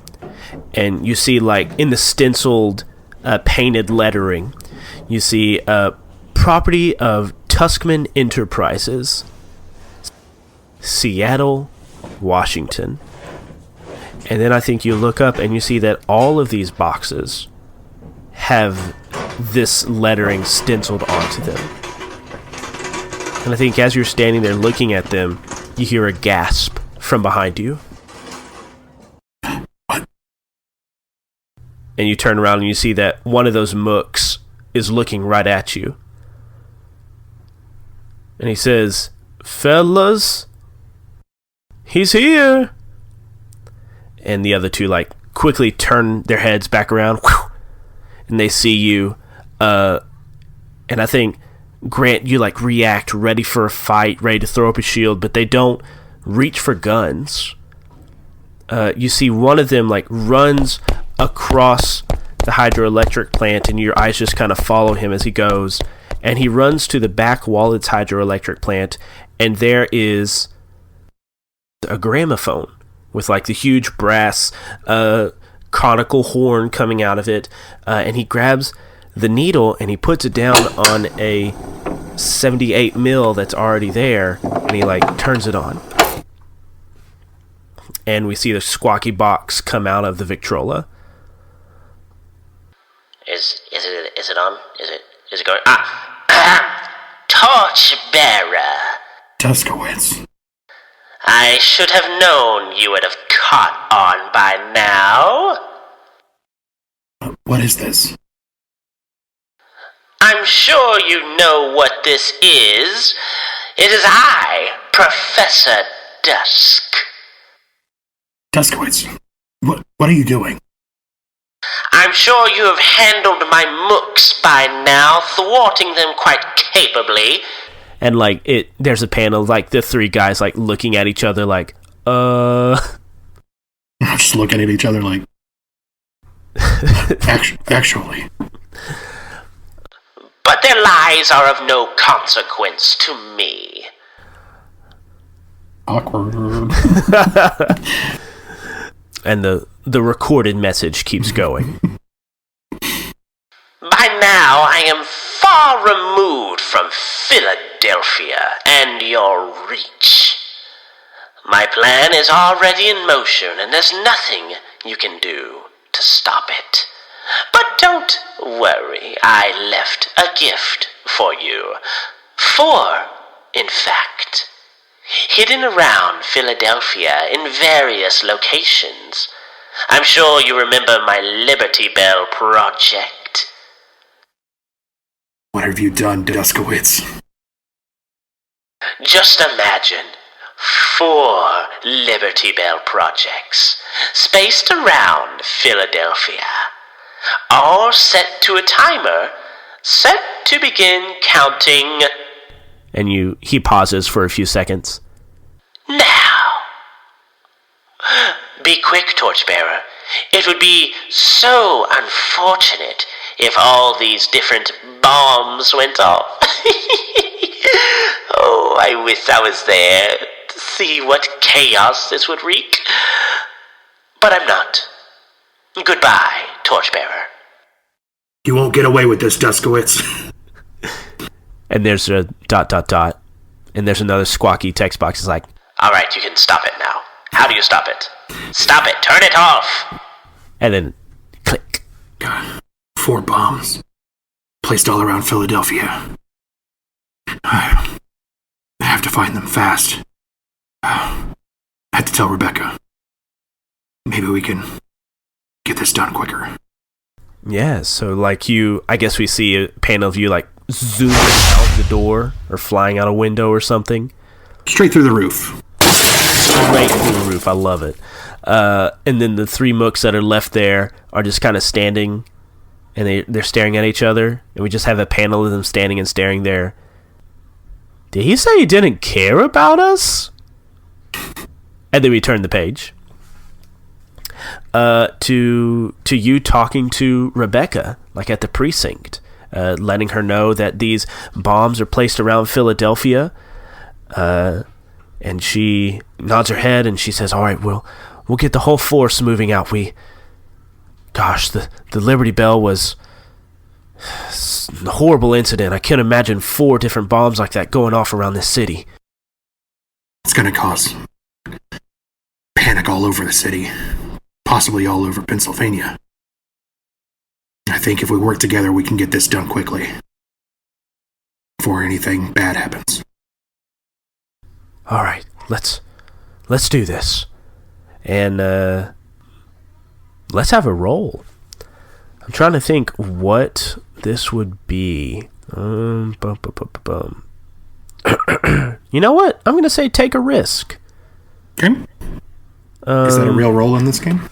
and you see, like, in the stenciled, painted lettering, you see, property of Tuskman Enterprises. Seattle, Washington. And then I think you look up and you see that all of these boxes have this lettering stenciled onto them. And I think as you're standing there looking at them, you hear a gasp from behind you. What? And you turn around and you see that one of those mooks is looking right at you. And he says, "Fellas, he's here." And the other two quickly turn their heads back around, and they see you. And I think Grant, you react, ready for a fight, ready to throw up a shield, but they don't reach for guns. You see one of them runs across the hydroelectric plant, and your eyes just kind of follow him as he goes. And he runs to the back wall of its hydroelectric plant, and there is a gramophone with the huge brass conical horn coming out of it. And he grabs the needle and he puts it down on a 78 mil that's already there, and he turns it on. And we see the squawky box come out of the Victrola. Is it on? Is it going? Torchbearer. Duskowitz. I should have known you would have caught on by now. What is this? I'm sure you know what this is. It is I, Professor Dusk. Duskowitz, what are you doing? I'm sure you have handled my mooks by now, thwarting them quite capably. And there's a panel of the three guys looking at each other Just looking at each other actually. But their lies are of no consequence to me. Awkward. And the recorded message keeps going. By now, I am far removed from Philadelphia and your reach. My plan is already in motion, and there's nothing you can do to stop it. But don't worry, I left a gift for you. 4, in fact. Hidden around Philadelphia in various locations. I'm sure you remember my Liberty Bell project. What have you done, Duskowitz? Just imagine 4 Liberty Bell projects spaced around Philadelphia, all set to a timer, set to begin counting. And he pauses for a few seconds. Now. Be quick, Torchbearer. It would be so unfortunate if all these different bombs went off. Oh, I wish I was there to see what chaos this would wreak. But I'm not. Goodbye, Torchbearer. You won't get away with this, Duskowitz. And there's a ... And there's another squawky text box. It's Alright, you can stop it now. How do you stop it? Stop it! Turn it off! And then click. 4 bombs. Placed all around Philadelphia. I have to find them fast. I have to tell Rebecca. Maybe we can get this done quicker. Yeah, so I guess we see a panel of you zooming out the door or flying out a window or something. Straight through the roof. Straight through the roof. I love it. And then the 3 mooks that are left there are just kind of standing, and they're staring at each other, and we just have a panel of them standing and staring there. Did he say he didn't care about us? And then we turn the page. To you talking to Rebecca, at the precinct, letting her know that these bombs are placed around Philadelphia. And she nods her head and she says, "All right, we'll get the whole force moving out. The Liberty Bell was a horrible incident. I can't imagine 4 different bombs like that going off around this city." It's going to cause panic all over the city, possibly all over Pennsylvania. I think if we work together, we can get this done quickly before anything bad happens. All right, let's do this, and let's have a roll. I'm trying to think what this would be. You know what? I'm gonna say take a risk. Okay. Is that a real roll in this game?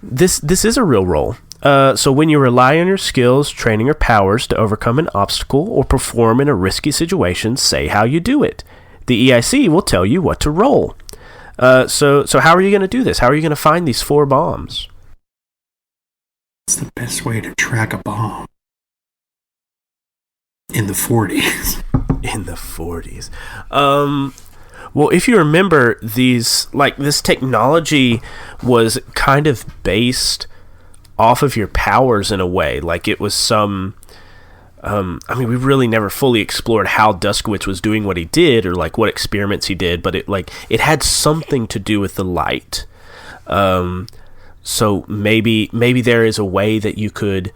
This is a real roll. So when you rely on your skills, training, or powers to overcome an obstacle or perform in a risky situation, say how you do it. The EIC will tell you what to roll. So how are you going to do this? How are you going to find these 4 bombs? What's the best way to track a bomb? In the 40s. In the 40s. Well, if you remember, this technology was kind of based off of your powers in a way. Like it was some... we really never fully explored how Duskowitz was doing what he did, or like what experiments he did, but it had something to do with the light. So maybe there is a way that you could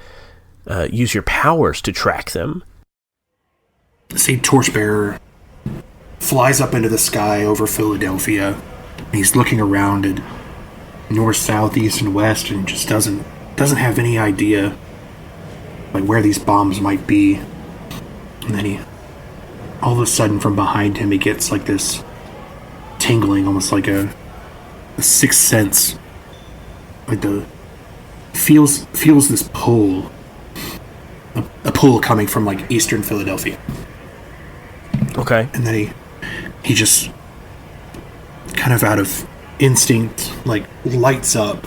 use your powers to track them. Say Torchbearer flies up into the sky over Philadelphia, and he's looking around at north, south, east, and west, and just doesn't have any idea like where these bombs might be. And then he, all of a sudden from behind him, he gets like this tingling, almost like a sixth sense. Like feels this pull, a pull coming from like eastern Philadelphia. Okay. And then he just kind of out of instinct like lights up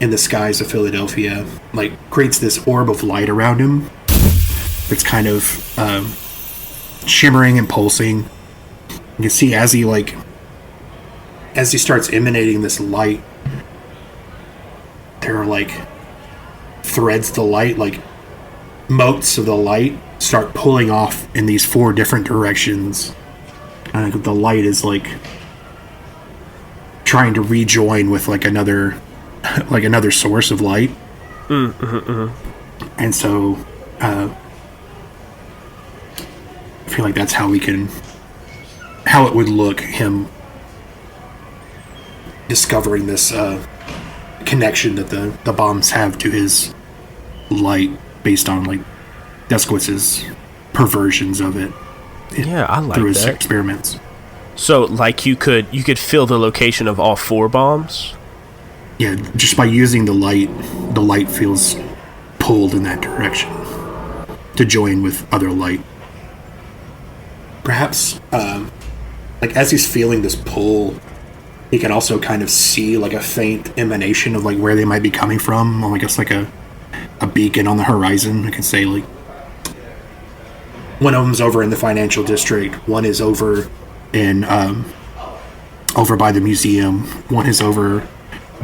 in the skies of Philadelphia, like creates this orb of light around him that's kind of shimmering and pulsing. You can see as he starts emanating this light, there are like threads of the light, like motes of the light start pulling off in these 4 different directions. And the light is like trying to rejoin with like another source of light. And so I feel like that's how it would look, him discovering this connection that the bombs have to his light based on like Duskowitz's perversions of it. Yeah, I like through his that. experiments. So like you could feel the location of all 4 bombs? Yeah, just by using the light feels pulled in that direction to join with other light. Perhaps, like as he's feeling this pull, he can also kind of see like a faint emanation of like where they might be coming from. I guess like a beacon on the horizon. I can say like one of them's over in the financial district, one is over in over by the museum, one is over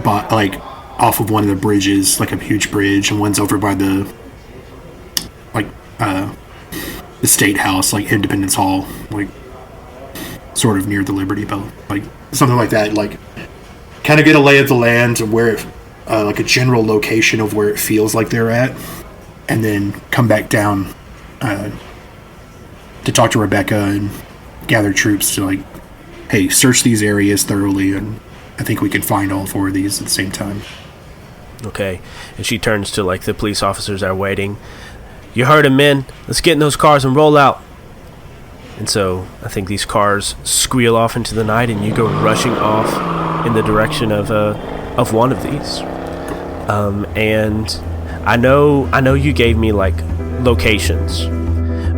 by like off of one of the bridges, like a huge bridge, and one's over by the State House, like Independence Hall, like sort of near the Liberty Bell, like something like that. Like kind of get a lay of the land of where it, like a general location of where it feels like they're at, and then come back down to talk to Rebecca and gather troops to like, hey, search these areas thoroughly, and I think we can find all 4 of these at the same time. Okay. And she turns to like the police officers that are waiting. You heard him, men. Let's get in those cars and roll out. And so I think these cars squeal off into the night, and you go rushing off in the direction of one of these. And I know you gave me like locations,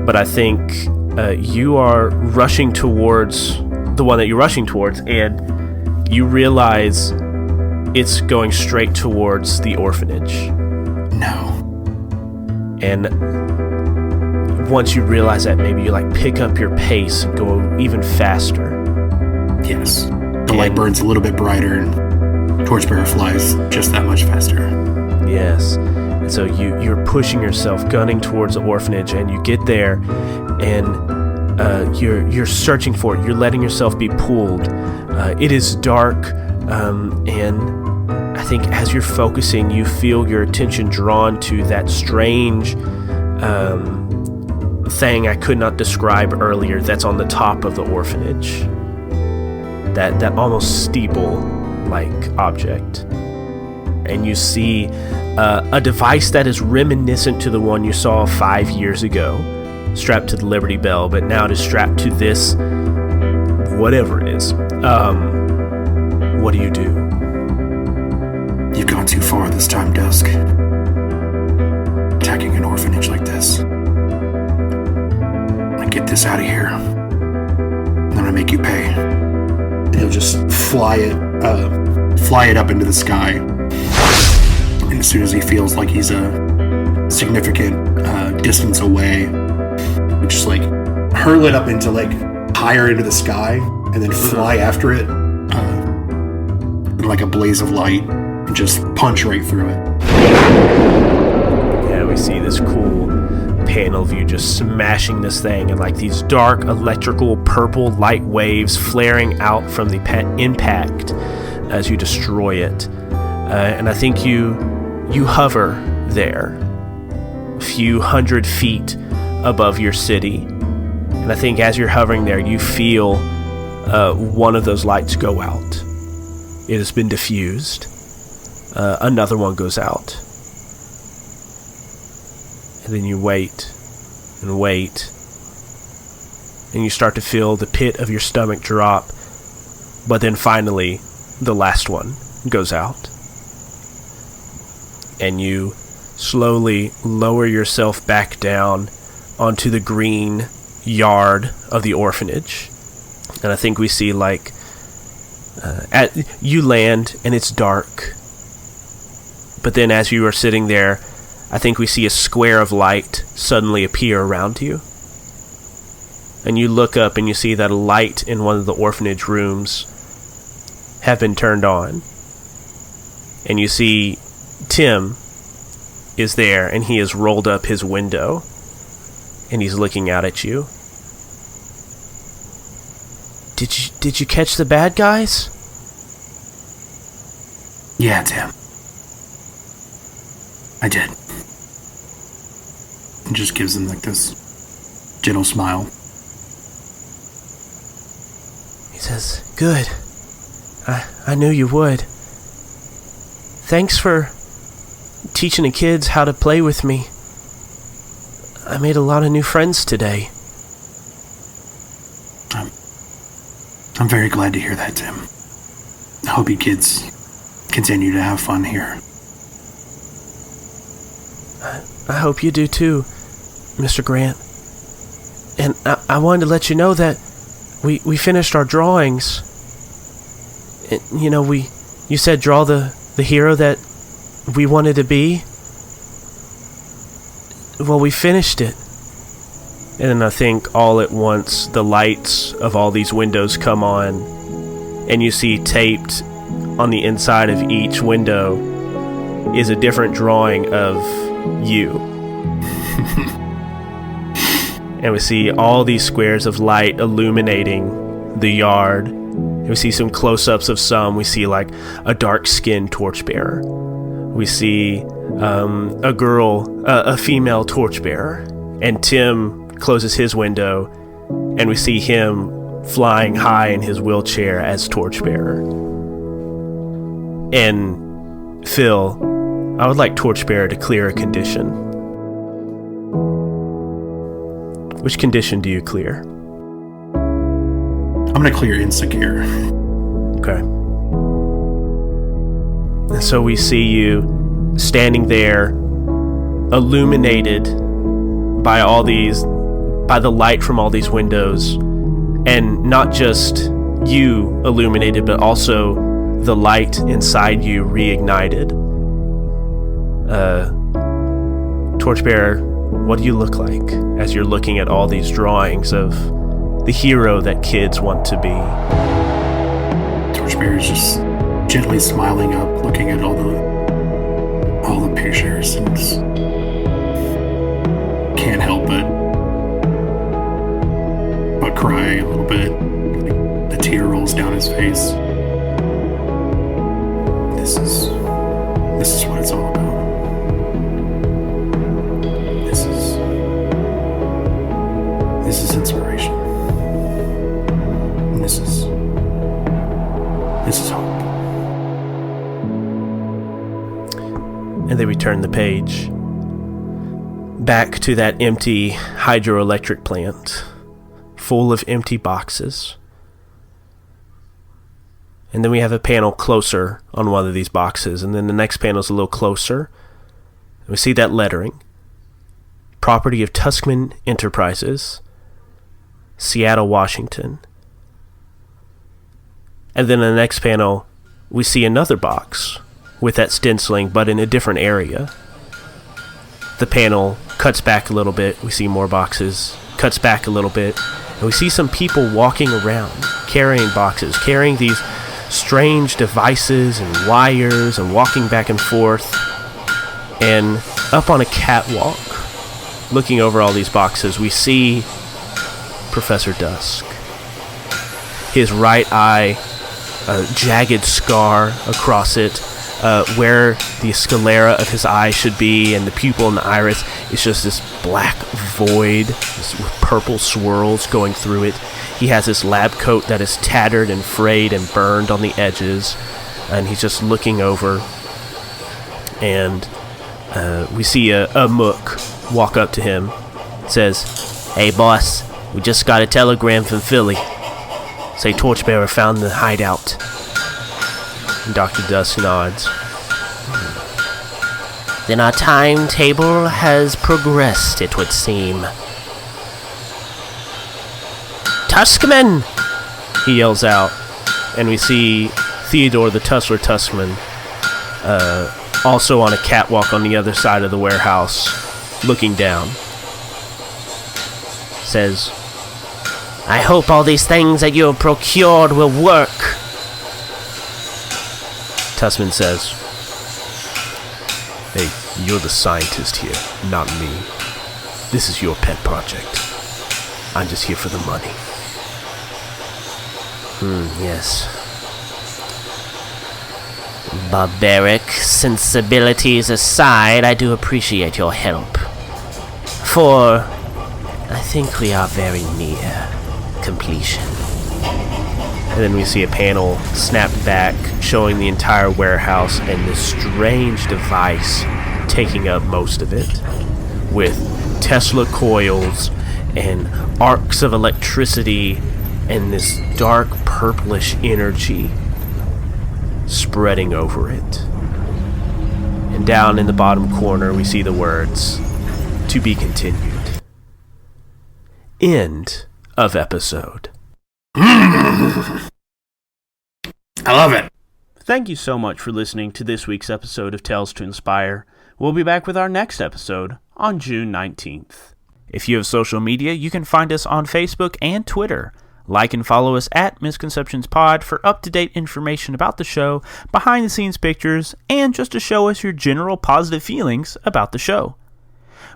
but I think you are rushing towards the one that you're rushing towards, and you realize it's going straight towards the orphanage. No. And once you realize that, maybe you like pick up your pace and go even faster. Yes. The light burns a little bit brighter, and Torchbearer flies just that much faster. Yes. And so you're pushing yourself, gunning towards the orphanage, and you get there, and you're searching for it. You're letting yourself be pulled. It is dark, and I think as you're focusing, you feel your attention drawn to that strange thing I could not describe earlier that's on the top of the orphanage. That almost steeple-like object. And you see a device that is reminiscent to the one you saw 5 years ago, strapped to the Liberty Bell, but now it is strapped to this, whatever it is. What do you do? You've gone too far this time, Dusk. Attacking an orphanage like this. I'm gonna get this out of here. I'm gonna make you pay. And he'll just fly it up into the sky. And as soon as he feels like he's a significant distance away, just like hurl it up into like higher into the sky, and then fly after it in like a blaze of light, and just punch right through it. Yeah, we see this cool panel view just smashing this thing, and like these dark electrical purple light waves flaring out from the impact as you destroy it. And I think you hover there, a few 100 feet above your city. And I think as you're hovering there, you feel one of those lights go out. It has been diffused. Another one goes out. And then you wait and wait. And you start to feel the pit of your stomach drop. But then finally, the last one goes out. And you slowly lower yourself back down onto the green yard of the orphanage. And I think we see like you land and it's dark, but then as you are sitting there, I think we see a square of light suddenly appear around you, and you look up and you see that a light in one of the orphanage rooms have been turned on, and you see Tim is there, and he has rolled up his window and he's looking out at you. Did you catch the bad guys? Yeah, Tim. I did. And just gives him like this gentle smile. He says, "Good. I knew you would. Thanks for teaching the kids how to play with me. I made a lot of new friends today." I'm very glad to hear that, Tim. I hope you kids continue to have fun here. I hope you do too, Mr. Grant. And I wanted to let you know that we finished our drawings. You know, you said draw the hero that we wanted to be. Well, we finished it. And I think all at once the lights of all these windows come on, and you see taped on the inside of each window is a different drawing of you. And we see all these squares of light illuminating the yard. And we see some close-ups of some. We see like a dark-skinned Torchbearer. We see a girl, a female Torchbearer. And Tim closes his window, and we see him flying high in his wheelchair as Torchbearer. And Phil, I would like Torchbearer to clear a condition. Which condition do you clear? I'm gonna clear Insecure. Okay. And so we see you standing there, illuminated by the light from all these windows, and not just you illuminated, but also the light inside you reignited. Torchbearer, what do you look like as you're looking at all these drawings of the hero that kids want to be? Torchbearer is just gently smiling up, looking at all the pictures, and just can't help but cry a little bit. The tear rolls down his face. This is what it's all about. This is inspiration. And this is hope. And they return the page back to that empty hydroelectric plant, full of empty boxes. And then we have a panel closer on one of these boxes, and then the next panel is a little closer. We see that lettering. Property of Tuskman Enterprises, Seattle, Washington. And then in the next panel, we see another box with that stenciling, but in a different area. The panel cuts back a little bit. We see more boxes. Cuts back a little bit. And we see some people walking around, carrying boxes, carrying these strange devices and wires and walking back and forth. And up on a catwalk, looking over all these boxes, we see Professor Dusk. His right eye, a jagged scar across it, where the sclera of his eye should be, and the pupil and the iris is just this black void with purple swirls going through it. He has this lab coat that is tattered and frayed and burned on the edges, and he's just looking over. And we see a mook walk up to him. Says, "Hey boss, we just got a telegram from Philly. Say Torchbearer found the hideout." And Dr. Dusk nods. Then our timetable has progressed, it would seem. Tuskman! He yells out, and we see Theodore the Tussler Tuskman also on a catwalk on the other side of the warehouse, looking down. Says, "I hope all these things that you have procured will work." Tuskman says, "Hey, you're the scientist here, not me. This is your pet project. I'm just here for the money." Yes. Barbaric sensibilities aside, I do appreciate your help. For I think we are very near completion. And then we see a panel snapped back showing the entire warehouse and this strange device taking up most of it, with Tesla coils and arcs of electricity and this dark purplish energy spreading over it. And down in the bottom corner we see the words, "To be continued." End of episode. I love it. Thank you so much for listening to this week's episode of Tales to Inspire. We'll be back with our next episode on June 19th. If you have social media, you can find us on Facebook and Twitter. Like and follow us at Misconceptions Pod for up-to-date information about the show, behind-the-scenes pictures, and just to show us your general positive feelings about the show.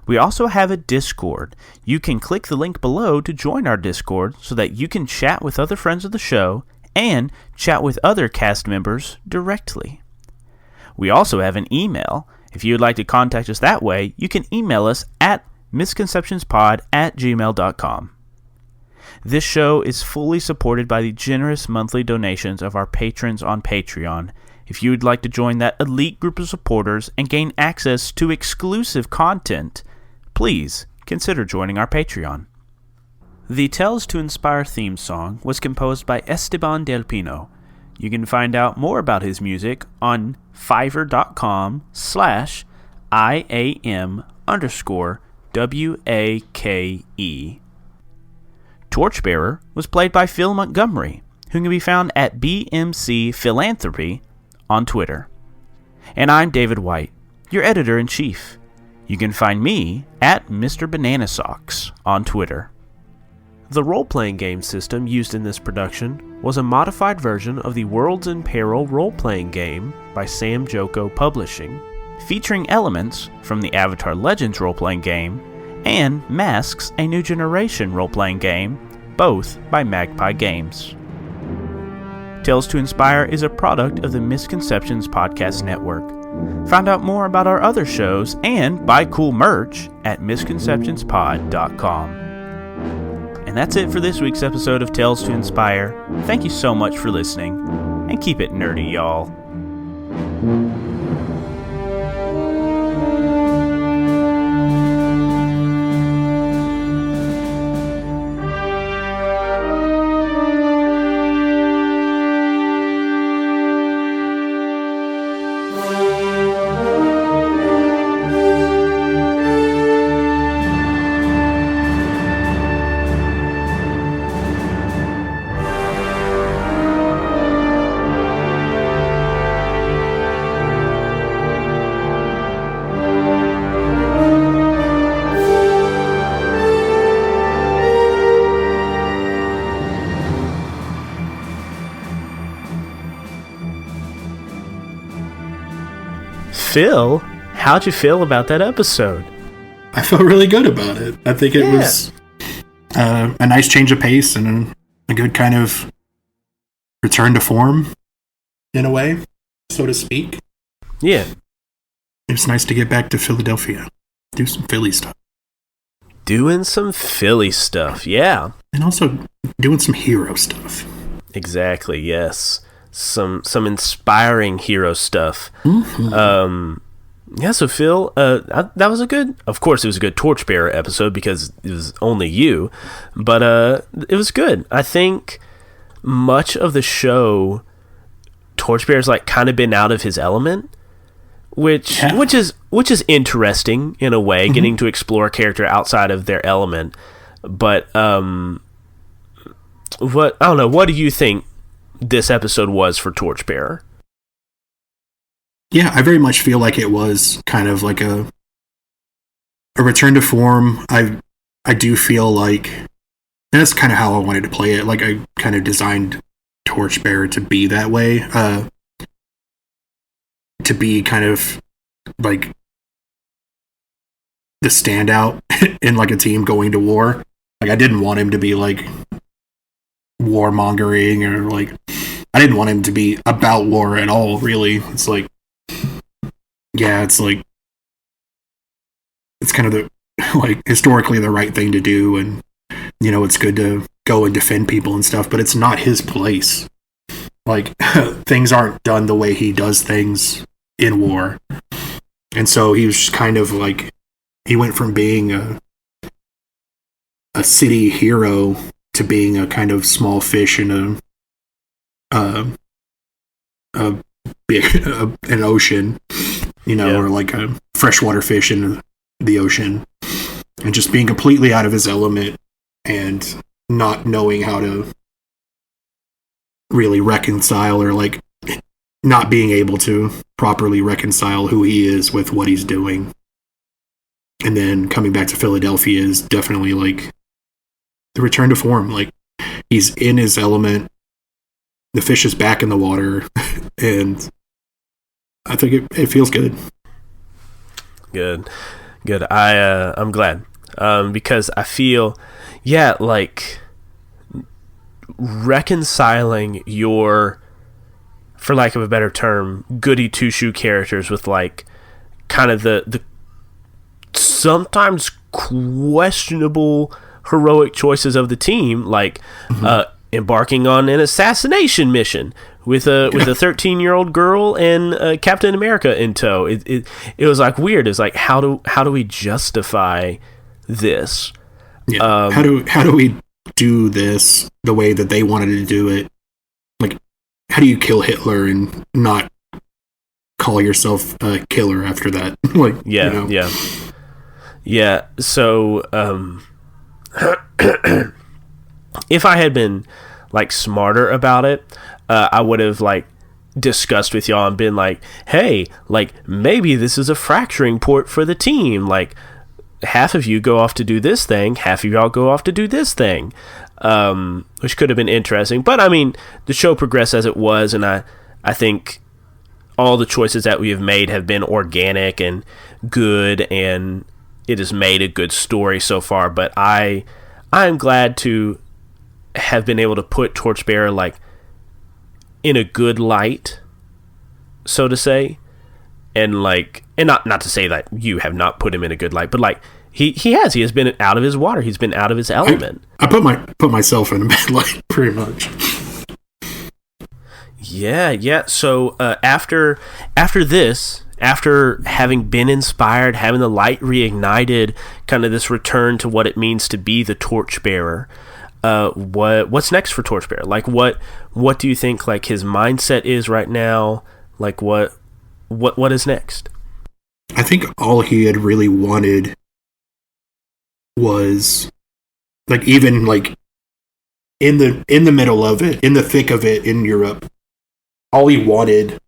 We also have a Discord. You can click the link below to join our Discord so that you can chat with other friends of the show and chat with other cast members directly. We also have an email. If you would like to contact us that way, you can email us at misconceptionspod@gmail.com. This show is fully supported by the generous monthly donations of our patrons on Patreon. If you would like to join that elite group of supporters and gain access to exclusive content, please consider joining our Patreon. The Tales to Inspire theme song was composed by Esteban Del Pino. You can find out more about his music on fiverr.com/IAM_WAKE. Torchbearer was played by Phil Montgomery, who can be found at BMC Philanthropy on Twitter. And I'm David White, your editor-in-chief. You can find me at Mr. Banana Socks on Twitter. The role-playing game system used in this production was a modified version of the Worlds in Peril role-playing game by Sam Joko Publishing, featuring elements from the Avatar Legends role-playing game and Masks, a New Generation role-playing game both by Magpie Games. Tales to Inspire is a product of the Misconceptions Podcast Network. Find out more about our other shows and buy cool merch at misconceptionspod.com. And that's it for this week's episode of Tales to Inspire. Thank you so much for listening, and keep it nerdy, y'all. Phil, how'd you feel about that episode? I felt really good about it. I think it was a nice change of pace and a good kind of return to form, in a way, so to speak. Yeah. It's nice to get back to Philadelphia. Do some Philly stuff. Doing some Philly stuff, yeah. And also doing some hero stuff. Exactly, yes. Some inspiring hero stuff. Mm-hmm. Yeah, so Phil, that was a good, of course it was a good Torchbearer episode because it was only you, but it was good. I think much of the show, Torchbearer's like kind of been out of his element, which is interesting in a way, mm-hmm. getting to explore a character outside of their element. But I don't know, what do you think this episode was for Torchbearer? Yeah, I very much feel like it was kind of like a return to form. I do feel like that's kind of how I wanted to play it. Like I kind of designed Torchbearer to be that way, to be kind of like the standout in like a team going to war. Like I didn't want him to be like warmongering or like I didn't want him to be about war at all, really. It's like, yeah, it's like it's kind of the like historically the right thing to do, and you know it's good to go and defend people and stuff, but it's not his place. Like things aren't done the way he does things in war, and so he was just kind of like he went from being a city hero to being a kind of small fish in an ocean, you know, or like a freshwater fish in the ocean, and just being completely out of his element and not knowing how to really reconcile, or like not being able to properly reconcile who he is with what he's doing. And then coming back to Philadelphia is definitely like the return to form. Like he's in his element, the fish is back in the water, and I think it feels good. Good. I'm glad, because I feel, like reconciling your, for lack of a better term, goody two-shoe characters with like kind of the sometimes questionable heroic choices of the team, like embarking on an assassination mission with a 13-year-old girl and Captain America in tow. It was like weird. It was like how do we justify this? Yeah. How do we do this the way that they wanted to do it? Like, how do you kill Hitler and not call yourself a killer after that? Like, yeah, you know? yeah. So, if I had been like smarter about it, I would have like discussed with y'all and been like, hey, like maybe this is a fracturing port for the team. Like half of you go off to do this thing, half of y'all go off to do this thing, which could have been interesting. But I mean, the show progressed as it was, and I think all the choices that we have made have been organic and good, and it has made a good story so far. But I'm glad to have been able to put Torchbearer like in a good light, so to say, and not to say that you have not put him in a good light, but like he has been out of his water, he's been out of his element. I put myself in a bad light pretty much. Yeah. So after this, after having been inspired, having the light reignited, kind of this return to what it means to be the Torchbearer, what's next for Torchbearer? Like what do you think like his mindset is right now? Like what is next? I think all he had really wanted was like, even like in the middle of it, in the thick of it in Europe, all he wanted,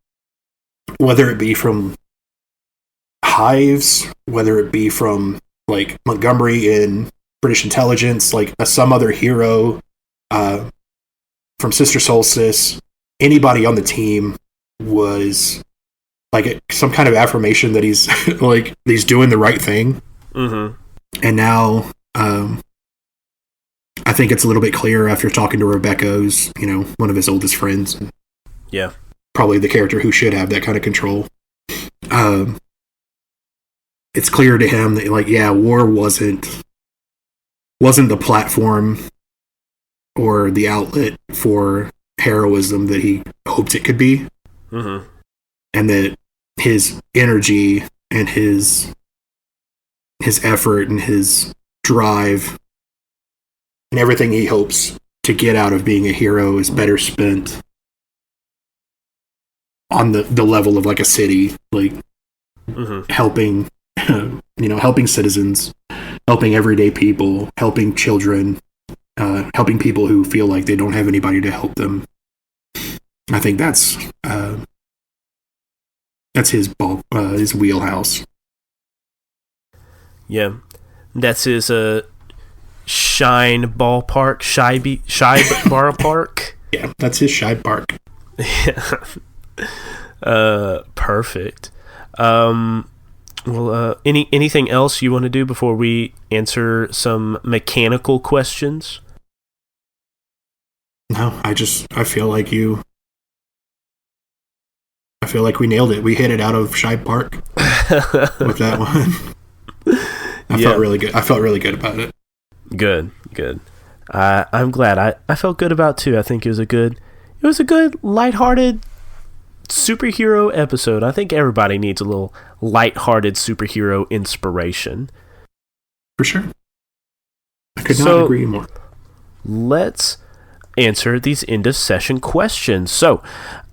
whether it be from Hives, whether it be from like Montgomery in British intelligence, like some other hero from Sister Solstice, anybody on the team, was like some kind of affirmation that he's like he's doing the right thing. Mm-hmm. And now I think it's a little bit clearer after talking to Rebecca, who's, you know, one of his oldest friends. Yeah. Probably the character who should have that kind of control. It's clear to him that, like, yeah, war wasn't the platform or the outlet for heroism that he hoped it could be. Mm-hmm. And that his energy and his effort and his drive and everything he hopes to get out of being a hero is better spent on the level of like a city, like helping, helping citizens, helping everyday people, helping children, helping people who feel like they don't have anybody to help them. I think that's his wheelhouse. Yeah, that's his Shine ballpark, Shy ballpark. Yeah, that's his Shy Park. Yeah. Perfect. Anything else you want to do before we answer some mechanical questions? No, I feel like we nailed it. We hit it out of Shy Park with that one. I felt really good. I felt really good about it. Good. I'm glad. I felt good about it too. I think it was a good, lighthearted superhero episode. I think everybody needs a little lighthearted superhero inspiration. For sure. I could not agree more. Let's answer these end of session questions. So,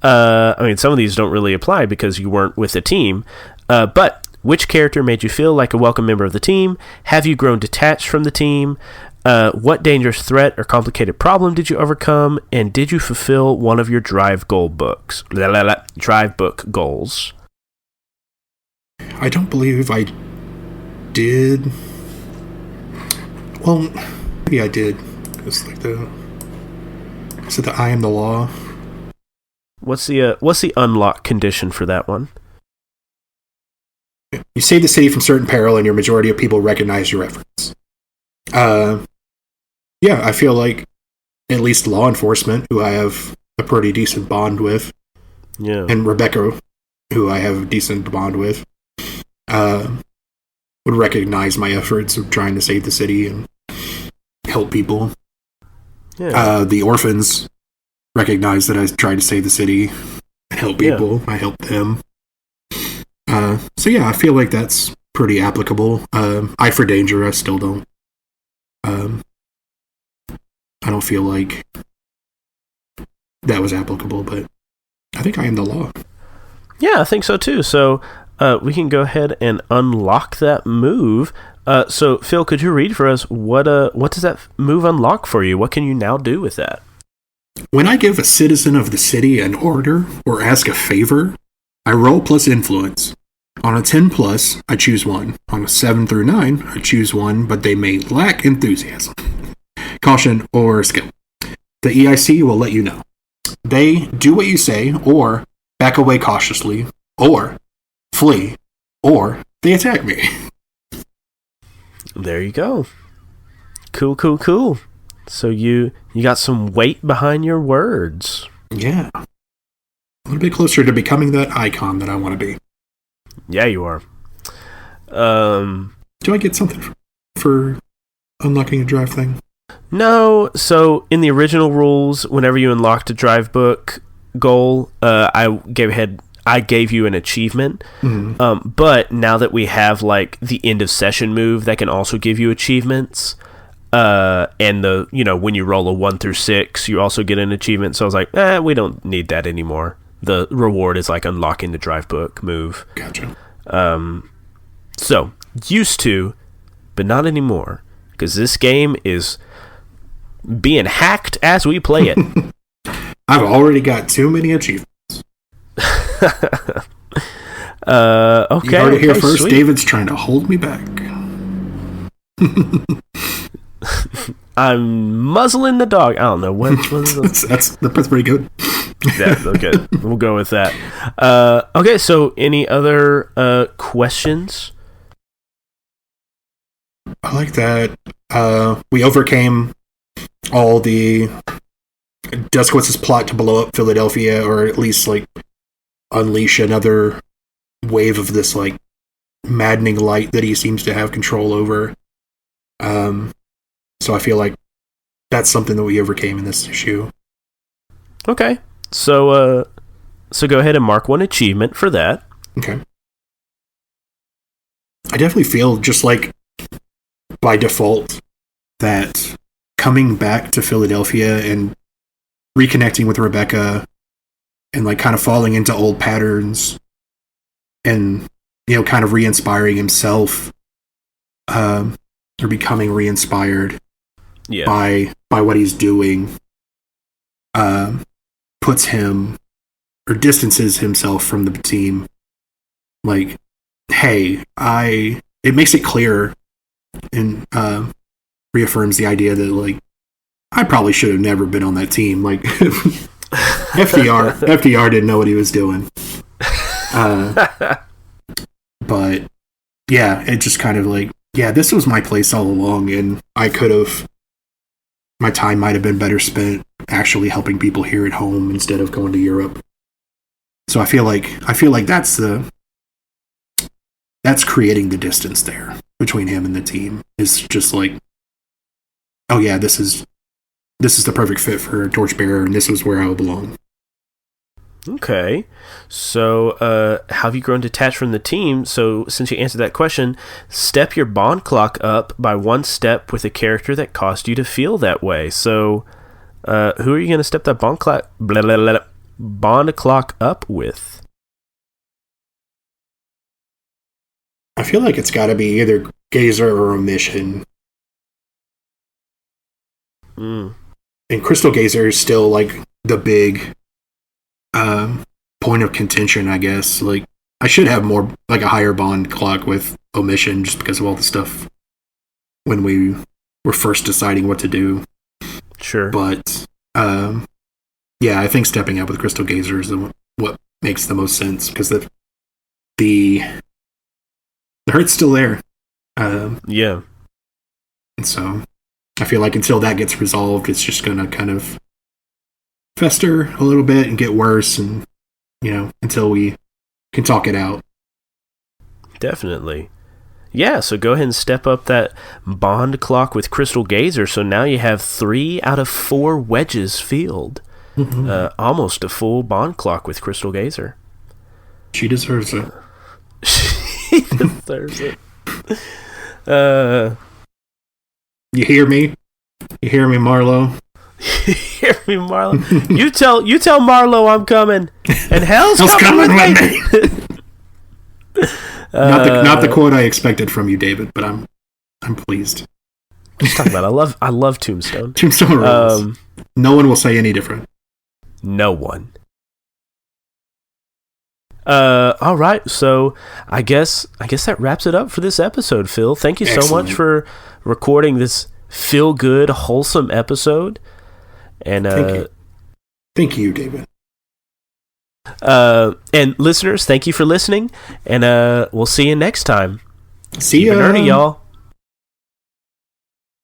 some of these don't really apply because you weren't with the team, but which character made you feel like a welcome member of the team? Have you grown detached from the team? What dangerous threat or complicated problem did you overcome? And did you fulfill one of your drive book goals? I don't believe I did. Well, maybe I did. It's like the I am the law. What's the unlock condition for that one? You save the city from certain peril, and your majority of people recognize your efforts. Yeah, I feel like at least law enforcement, who I have a pretty decent bond with, and Rebecca, who I have a decent bond with, would recognize my efforts of trying to save the city and help people. Yeah. The orphans recognize that I tried to save the city and help people. I helped them. So yeah, I feel like that's pretty applicable. Eye for Danger, I still don't. I don't feel like that was applicable, but I think I am the law. Yeah, I think so too. So we can go ahead and unlock that move. So Phil, could you read for us what does that move unlock for you? What can you now do with that? When I give a citizen of the city an order or ask a favor, I roll plus influence. On a 10 plus, I choose one. On a 7 through 9, I choose one, but they may lack enthusiasm, caution, or skill. The EIC will let you know. They do what you say, or back away cautiously, or flee, or they attack me. There you go. Cool. So you got some weight behind your words. Yeah. A little bit closer to becoming that icon that I want to be. Yeah, you are. Do I get something for unlocking a drive thing? No. So in the original rules, whenever you unlocked a drive book goal, I gave you an achievement. Mm-hmm. But now that we have like the end of session move that can also give you achievements, and when you roll a 1 through 6, you also get an achievement. So I was like, we don't need that anymore. The reward is like unlocking the drive book move. Gotcha. So used to, but not anymore, because this game is being hacked as we play it. I've already got too many achievements. Okay. You heard it here first. Sweet. David's trying to hold me back. I'm muzzling the dog. I don't know what that's pretty good. Yeah, okay. We'll go with that. Okay, so any other questions? I like that. We overcame all the Duskowitz's plot to blow up Philadelphia, or at least like unleash another wave of this like maddening light that he seems to have control over. So I feel like that's something that we overcame in this issue. Okay. So go ahead and mark one achievement for that. Okay. I definitely feel just like by default that coming back to Philadelphia and reconnecting with Rebecca and like kind of falling into old patterns and, kind of re-inspiring himself, or becoming re-inspired by what he's doing, puts him or distances himself from the team. Like, hey, it makes it clear and reaffirms the idea that like I probably should have never been on that team. Like FDR didn't know what he was doing. But yeah, it just kind of like, this was my place all along, and my time might have been better spent actually helping people here at home instead of going to Europe. So I feel like that's creating the distance there between him and the team. It's just like, oh yeah, this is the perfect fit for Torchbearer, and this is where I would belong. Okay. So, how have you grown detached from the team? So, since you answered that question, step your bond clock up by 1 step with a character that caused you to feel that way. So, who are you going to step that bond clock up with? I feel like it's got to be either Gazer or Omission. And Crystal Gazer is still like the big point of contention, I guess. Like, I should have more, like a higher bond clock with Omission just because of all the stuff when we were first deciding what to do. Sure. But, I think stepping up with Crystal Gazer is what makes the most sense, because the hurt's still there. Yeah. And so I feel like until that gets resolved, it's just going to kind of fester a little bit and get worse, and until we can talk it out. Definitely. Yeah, so go ahead and step up that bond clock with Crystal Gazer. So now you have 3 out of 4 wedges filled. Mm-hmm. Almost a full bond clock with Crystal Gazer. She deserves it. She deserves it. You hear me? You hear me, Marlo? You hear me, Marlo? You tell Marlo I'm coming, and hell's coming with me. Not the quote I expected from you, David, but I'm pleased. Just talking about I love Tombstone. Tombstone rules. No one will say any different. No one. All right, so I guess that wraps it up for this episode, Phil. Thank you so much for recording this feel-good, wholesome episode. And thank you, David. And listeners, thank you for listening, and we'll see you next time. See ya. Keep it nerdy, y'all.